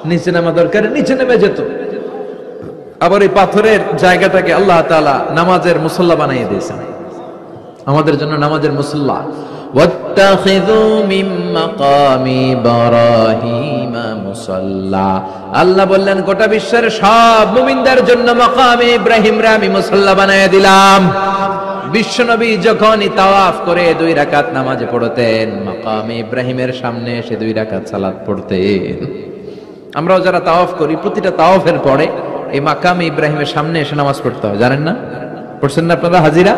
নিচে নামা দরকার নিচে নেমে যেত। আবার এই পাথরের জায়গাটাকে আল্লাহ তাআলা নামাজের মুসল্লা বানিয়ে দিয়েছেন, আমাদের জন্য নামাজের মুসল্লা। ওয়াত্তাখিযু মিন মাকামি ইব্রাহিমা মুসাল্লা। আল্লাহ বললেন গোটা বিশ্বের সব মুমিনদের জন্য মাকামে ইব্রাহিমরে আমি মুসাল্লা বানিয়ে দিলাম। বিশ্বনবী যখনই তাওয়াফ করে 2 রাকাত নামাজ পড়তেন, মাকামে ইব্রাহিমের সামনে এসে 2 রাকাত সালাত পড়তেন। আমরাও যারা তাওয়াফ করি প্রতিটা তাওয়াফের পরে এই মাকাম ইব্রাহিমের সামনে এসে নামাজ পড়তে হয়, জানেন না? পড়ছেন না আপনারা? হাজিরা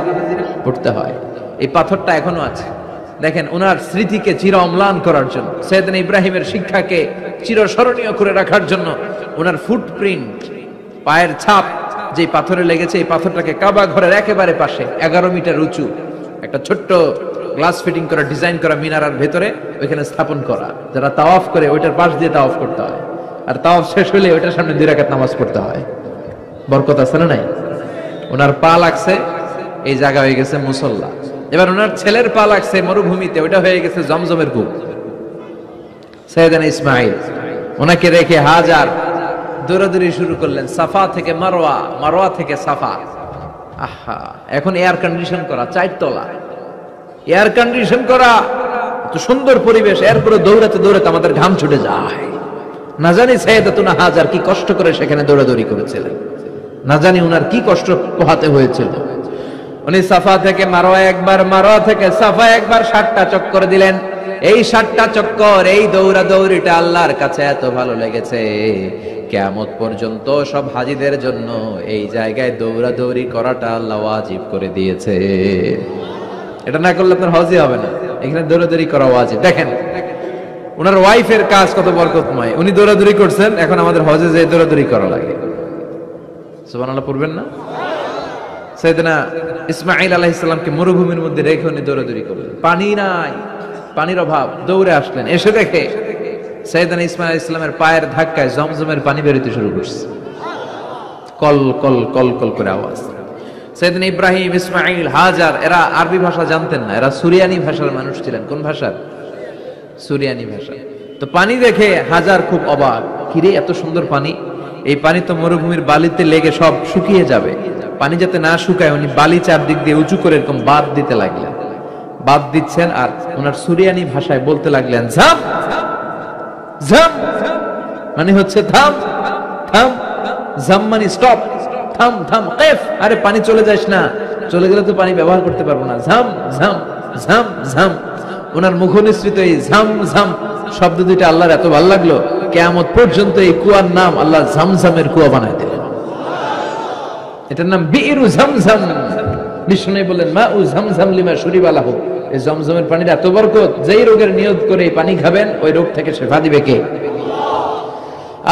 পড়তে হয়। এই পাথরটা এখনো আছে। দেখেন, ওনার স্মৃতিকে চির অম্লান করার জন্য, সাইয়েদনা ইব্রাহিমের শিক্ষাকে চিরস্মরণীয় করে রাখার জন্য ওনার ফুটপ্রিন্ট, পায়ের ছাপ যে পাথরে লেগেছে, এই পাথরটাকে কাবা ঘরের একেবারে পাশে 11 মিটার উঁচু একটা ছোট্ট গ্লাস ফিটিং করা, ডিজাইন করা মিনারার ভেতরে ওইখানে স্থাপন করা। যারা তাওয়াফ করে ওইটার পাশ দিয়ে তাওয়াফ করতে হয়, আর তাওয়াফ শেষ হলে ওইটার সামনে 2 রাকাত নামাজ পড়তে হয়। বরকত আছে না নাই? ওনার পা লাগছে, এই জায়গা হয়ে গেছে মুসল্লা। এবার ওনার ছেলের পা লাগছে মরুভূমিতে, ওইটা হয়ে গেছে জমজমের কূপ। সাইয়েদনা ইসমাঈল ওনাকে রেখে হাজার দৌড়াদৌড়ি শুরু করলেন, সাফা থেকে মারওয়া, মারওয়া থেকে সাফা। আহা, এখন এয়ার কন্ডিশন করা, 4 তলা এয়ার কন্ডিশন করা, এত সুন্দর পরিবেশ, এরপরে দৌড়াতে দৌড়াতে আমাদের ঘাম ছুটে যায়। না জানি সাইয়েদাতুনা হাজার কি কষ্ট করে সেখানে দৌড়াদৌড়ি করেছিলেন, না জানি উনার কি কষ্ট পোহাতে হয়েছিল। উনি সাফা থেকে মারওয়া একবার, মারওয়া থেকে সাফা একবার 7টা চক্কর দিলেন। এই 7টা চক্কর, এই দৌড়াদৌড়িটা আল্লাহর কাছে এত ভালো লেগেছে, কিয়ামত পর্যন্ত সব হাজীদের জন্য এই জায়গায় দৌড়াদৌড়ি করাটা আল্লাহ ওয়াজিব করে দিয়েছে। এটা না করলে আপনার হজই হবে না, এখানে দৌড়াদৌড়ি করা ওয়াজিব। দেখেন ওনার ওয়াইফের কাজ কত বরকতময়, উনি দৌড়াদৌড়ি করছেন, এখন আমাদের হজে যে দৌড়াদৌড়ি করা লাগে। সুবহানাল্লাহ পড়বেন না? সাইয়েদনা ইসমাঈল আলাইহিস সালামকে মরুভূমির মধ্যে রেখে উনি দৌড়াদৌড়ি করলেন, পানি নাই, পানির অভাব, দৌড়ে আসলেন। এসে দেখে সাইয়েদনা ইসমাঈল আলাইহিস সালামের পায়ের ধাক্কায় জমজমের পানি বেরোতে শুরু করছে, কল কল কল কল করে আওয়াজ। সাইয়েদনা ইব্রাহিম, ইসমাঈল, হাজার এরা আরবি ভাষা জানতেন না, এরা সুরিয়ানি ভাষার মানুষ ছিলেন। কোন ভাষার? সুরিয়ানি ভাষা। তো পানি দেখে হাজার খুব অবাক, কিরে এত সুন্দর পানি, এই পানি তো মরুভূমির বালিতে লেগে সব শুকিয়ে যাবে। পানি যাতে না শুকায় উনি বালি চারদিক দিয়ে উঁচু করে এরকম বাদ দিতে লাগলেন, বাদ দিচ্ছেন, আর ওনার সুরিয়ানি ভাষায় বলতে লাগলেন ঝাম ঝাম, মানে হচ্ছে থাম থাম, ঝাম মানে স্টপ, থাম থাম, কেফ, আরে পানি চলে যাস না, চলে গেলে তো পানি ব্যবহার করতে পারবো না, ঝাম ঝাম ঝাম ঝাম। ওনার মুখনিসৃত এই ঝাম ঝাম শব্দ দুইটা আল্লাহর এত ভালো লাগলো, কিয়ামত পর্যন্ত এই কুয়ার নাম আল্লাহ ঝমঝমের কুয়া বানায় দিলেন। এটার নাম বিইরু ঝমঝম। বিষ্ণু বললেন মা উ ঝমঝম লিমা শুরিবা লাহু, এই জমজমের পানির এত বরকত, যেই রোগের নিয়ত করে এই পানি খাবেন ওই রোগ থেকে শিফা দিবে কে?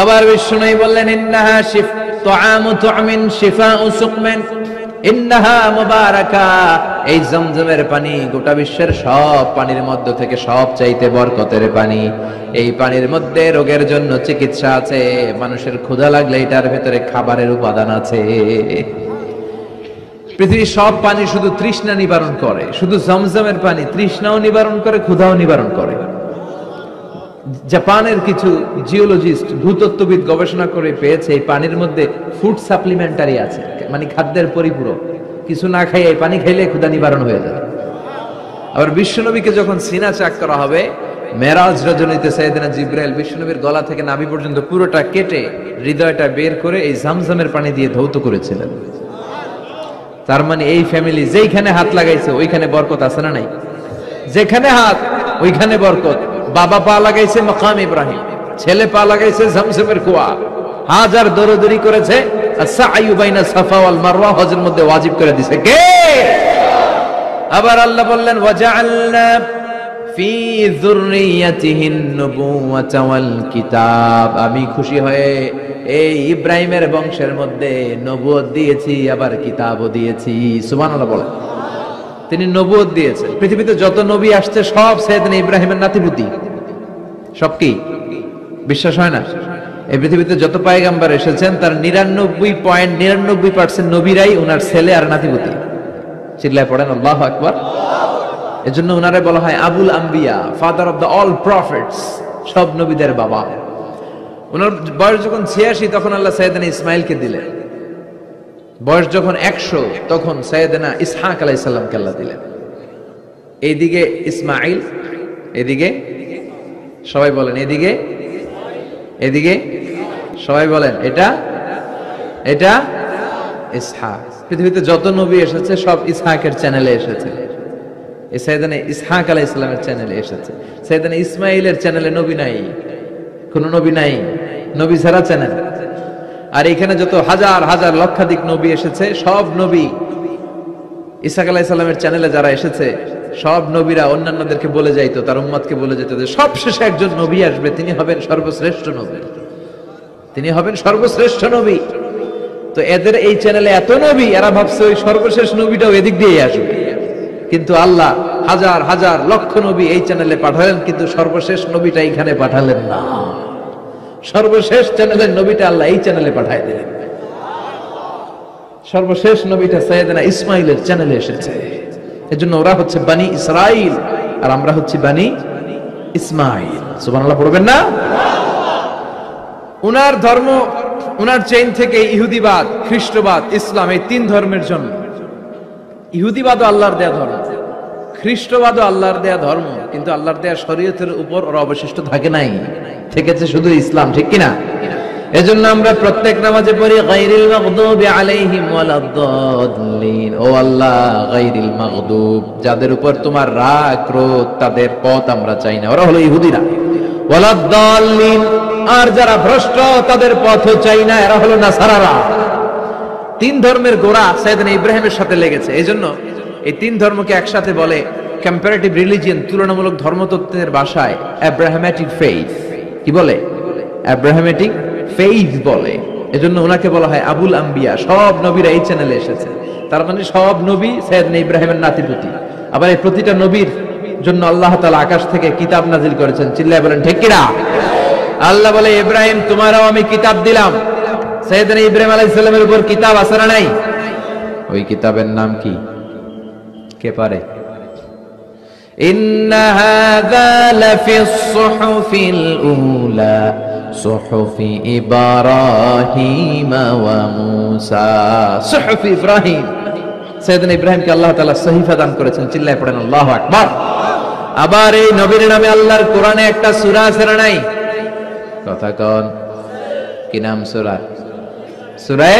আবার বিষ্ণু বললেন ইন্নাহা তুআমু তুআমিন শিফাউ সুকমিন ইন্নাহা মুবারাকা, এই জমজমের পানি গোটা বিশ্বের সব পানির মধ্য থেকে সব চাইতে বরকতের পানি। এই পানির মধ্যে রোগের জন্য চিকিৎসা আছে, মানুষের ক্ষুধা লাগলে এটার ভেতরে খাবারের উপাদান আছে। পৃথিবীর সব পানি শুধু তৃষ্ণা নিবারণ করে, শুধু জমজমের পানি তৃষ্ণাও নিবারণ করে, ক্ষুধাও নিবারণ করে। জাপানের কিছু জিওলজিস্ট, ভূতত্ত্ববিদ গবেষণা করে পেয়েছে এই পানির মধ্যে ফুড সাপ্লিমেন্টারি আছে, মানে খাদ্যের পরিপূরক। কিছু না খাই এই পানি খাইলে ক্ষুধা নিবারণ হয়ে যাবে। আবার বিশ্বনবীকে যখন সিনা চাক করা হবে, মেরাজ রজনীতে সাইয়েদনা জিবরাইল বিশ্বনবীর গলা থেকে নাভি পর্যন্ত পুরোটা কেটে হৃদয়টা বের করে এই জামজামের পানি দিয়ে ধৌত করেছিলেন। তার মানে এই ফ্যামিলি যেইখানে হাত লাগাইছে ওইখানে বরকত আছে না নাই? যেখানে হাত ওইখানে বরকত। বাবা পা লাগাইছে মাকাম ইব্রাহিম, ছেলে পা লাগাইছে জমজমের কুয়া, হাজার দৌড়াদৌড়ি করেছে, আস-সা'য়ু বাইনা সাফা ওয়াল মারওয়া হজের মধ্যে ওয়াজিব করে দিয়েছে কে? আবার আল্লাহ বললেন ওয়াজআলনা ফি যুররিয়াতিহিন নুবুওয়াতা ওয়াল কিতাব, আমি খুশি হয়ে এই ইব্রাহিমের বংশের মধ্যে নবুয়ত দিয়েছি, আবার কিতাবও দিয়েছি। সুবহানাল্লাহ বলেন। তিনি নবুয়ত দিয়েছেন। পৃথিবীতে যত নবী আসছে সব সাইয়েদনা ইব্রাহিমের নাতিপুতি। সব কি বিশ্বাস হয় না? এই পৃথিবীতে যত পয়গম্বর এসেছেন তার 99.99% নবীরাই ওনার ছেলে আর নাতিপুতি। চিল্লায় পড়েন আল্লাহু আকবার। এজন্য ওনারে বলা হয় আবুল আম্বিয়া, father of the all prophets, সব নবীদের বাবা। ওনার বয়স যখন 86 তখন আল্লাহ সাইয়েদনা ইসমাইলকে দিলেন। বয়স যখন 100 তখন সাইয়েদনা ইসহাক আলাইহিস সালামকে আল্লাহ দিলেন। এইদিকে ইসমাইল, এদিকে সবাই বলেন এদিকে, এদিকে সবাই বলেন এটা এটা ইসহাক। পৃথিবীতে যত নবী এসেছে সব ইসহাকের চ্যানেলে এসেছে। এই সাইয়েদনা ইসহাক আলাইহিস সালামের চ্যানেলে এসেছে। সাইয়েদনা ইসমাইলের চ্যানেলে নবী নাই, কোন নবী নাই, নবী ছাড়া চ্যানেল। আর এখানে যত হাজার হাজার লক্ষাধিক নবী এসেছে, সব নবী ইসহাক আলাইহিস সালামের চ্যানেলে যারা এসেছে, সব নবীরা অন্যান্যদেরকে বলে যাইতো, তার উম্মতকে বলে যেত যে সবশেষে একজন নবী আসবে, তিনি হবেন সর্বশ্রেষ্ঠ নবী, তিনি হবেন সর্বশ্রেষ্ঠ নবী। তো এদের এই চ্যানেলে এত নবী, এরা ভাবছে ওই সর্বশেষ নবীটাও এদিক দিয়ে আসবে, কিন্তু আল্লাহ হাজার হাজার লক্ষ নবী এই চ্যানেলে পাঠালেন, কিন্তু সর্বশেষ নবীটা এখানে পাঠালেন না। সর্বশেষ চ্যানেলের নবীটা আল্লাহ এই চ্যানেলে পাঠায় দিলেন। সর্বশেষ নবীটা সাইয়েদনা ইসমাইলের চ্যানেলে এসেছে। এজন্য ওরা হচ্ছে বানি ইসরাইল আর আমরা হচ্ছি বানি ইসমাইল। সুবহানাল্লাহ পড়বেন না? উনার ধর্ম, উনার চেইন থেকে ইহুদিবাদ, খ্রিস্টবাদ, ইসলাম, এই তিন ধর্মের জন্য। ইহুদিবাদও আল্লাহর দেয়া ধর্ম, খ্রিস্টবাদও আল্লাহর দেয়া ধর্ম, কিন্তু আল্লাহর দেয়া শরীয়তের উপর ওরা অবশিষ্ট থাকে নাই, থেকেছে শুধু ইসলাম, ঠিক কিনা? এজন্য আমরা প্রত্যেক নামাজে পড়ি গায়রিল মাগদুবি আলাইহিম ওয়ালাদ-দাল্লিন। ও আল্লাহ, গায়রিল মাগদুব, যাদের উপর তোমার রাগ ক্রোধ, তাদের পথ আমরা চাই না, ওরা হলো ইহুদিরা। ওয়ালাদ-দাল্লিন, আর যারা ভ্রষ্ট তাদের পথও চাই না, এরা হলো নাসারারা। তিন ধর্মের গোড়া সাইয়েদনা ইব্রাহিমের সাথে লেগেছে। এজন্য এই তিন ধর্মকে একসাথে বলে কম্পারেটিভ রিলিজিয়ন, তুলনামূলক ধর্মতত্ত্বের ভাষায় আব্রাহামেটিক ফেইথ। কি বলে? আব্রাহামেটিক ফেইথ বলে। এজন্য ওনাকে বলা হয় আবুল আম্বিয়া। সব নবীরা এই চ্যানেলে এসেছে, তার মানে সব নবী সাইয়েদনা ইব্রাহিমের নাতিপুতি। আবার এই প্রতিটা নবীর জন্য আল্লাহ তাআলা আকাশ থেকে কিতাব নাজিল করেছেন। চিল্লায় বলেন ঠিক কিনা? আল্লাহ বলে, ইব্রাহিম তোমারও আমি কিতাব দিলাম। সাইয়েদনা ইব্রাহিম আলাইহিস সালামের উপর কিতাব আছে না নাই? ওই কিতাবের নাম কি? কে পারে? ইন্না হাযা লাফিস সুহুফিল উলা সুহুফি ইব্রাহিম ওয়া মূসা। সুহুফি ইব্রাহিম, সাইয়েদনা ইব্রাহিমকে আল্লাহ তাআলা সহিফা দান করেছেন। চিল্লায় পড়েন আল্লাহু আকবার। আবার এই নবীর নামে আল্লাহর কোরআনে একটা সূরা আছে না নাই? কথা কোন? কি নাম সূরা? সূরা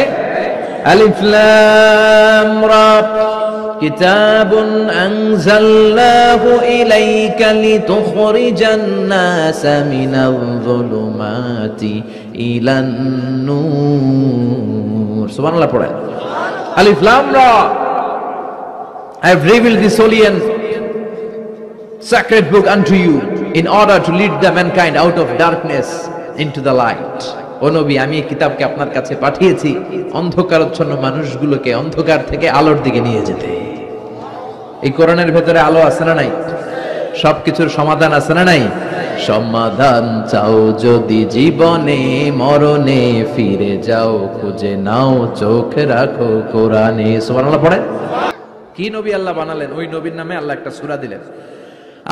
আলিফ লাম রা। কিতাবুন আনজালনাহু ইলাইকা লিতুখরিজান নাসা মিনায-যুলুমাতি ইলান নূর। সুবহানাল্লাহ পড়েন। আলিফ লাম রা। I have revealed this holy and sacred book unto you in order to lead the mankind out of darkness into the light. ও নবী, আমি এই কিতাবকে আপনার কাছে পাঠিয়েছি অন্ধকারাচ্ছন্ন মানুষগুলোকে অন্ধকার থেকে আলোর দিকে নিয়ে যেতে। এই কোরআনের ভেতরে আলো আছে না নাই? সবকিছুর সমাধান আছে না নাই? সমাধান চাও যদি জীবনে মরণে, ফিরে যাও খুঁজে নাও, চোখ রাখো কোরআনে। সুবহানাল্লাহ পড়েন। কি নবী আল্লাহ বানালেন, ওই নবীর নামে আল্লাহ একটা সূরা দিলেন।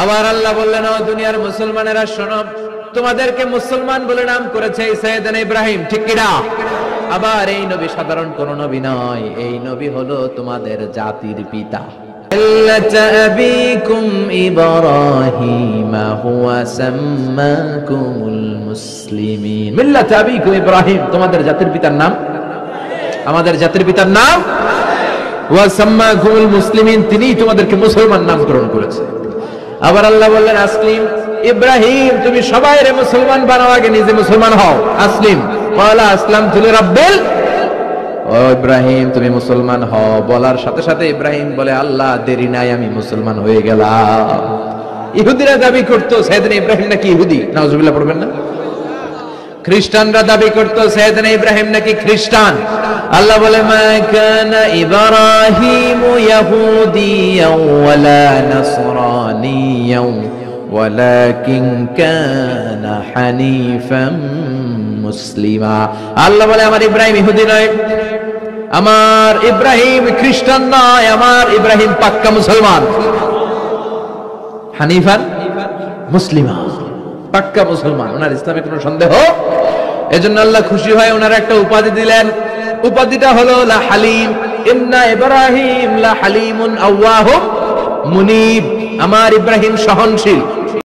আবার আল্লাহ বললেন, ও দুনিয়ার মুসলমানেরা শোনো, তোমাদেরকে মুসলমান বলে নাম করেছে সাইয়েদনা ইব্রাহিম, ঠিক কিনা? আবার এই নবী সাধারণ কোন নবী নয়, এই নবী হলো তোমাদের জাতির পিতা। মিল্লাতা আবিকুম ইব্রাহিম হুয়া সাম্মাকুমুল মুসলিমিন। মিল্লাতা আবিকুম ইব্রাহিম, তোমাদের জাতির পিতার নাম, আমাদের জাতির পিতার নাম ওয়া সাম্মাকুমুল মুসলিমিন, তিনিই তোমাদেরকে মুসলমান নামকরণ করেছে। আবার আল্লাহ বললেন, আসলিম ইব্রাহিম, তুমি সবাইরে মুসলমান বানাও, আগে নিজে মুসলমান হও। আসলিম ক্বালা আসলামতু লিরাব্বিল। ও ইব্রাহিম, তুমি মুসলমান হও বলার সাথে সাথে ইব্রাহিম বলে, আল্লাহ দেরি নাই, আমি মুসলমান হয়ে গেলাম। ইহুদিরা দাবি করতো সাইয়েদনা ইব্রাহিম নাকি ইহুদি, নাউজুবিল্লাহ পড়বেন না? খ্রিস্টানরা দাবি করতো সাইয়েদনা ইব্রাহিম নাকি খ্রিস্টান। আল্লাহ বলে, মা কানা ইব্রাহিমু ইয়াহুদিয়াও ওয়ালা নাসরানিয়াও ওয়ালাকিন কানা হানিফাম মুসলিমা। আল্লাহ বলে, আমার ইব্রাহিম ইহুদি নয়, আমার ইব্রাহিম খ্রিস্টান নয়, আমার ইব্রাহিম পাক্কা মুসলমান। হানিফান মুসলিমা, পাক্কা মুসলমান, ওনার ইসলামে কোনো সন্দেহ। এজন্য আল্লাহ খুশি হয় ওনার একটা উপাধি দিলেন। উপাধিটা হলো লা হালিম। ইন্না ইব্রাহিম লা হালিমুন আওয়াহুম মুনিব। আমার ইব্রাহিম সহনশীল,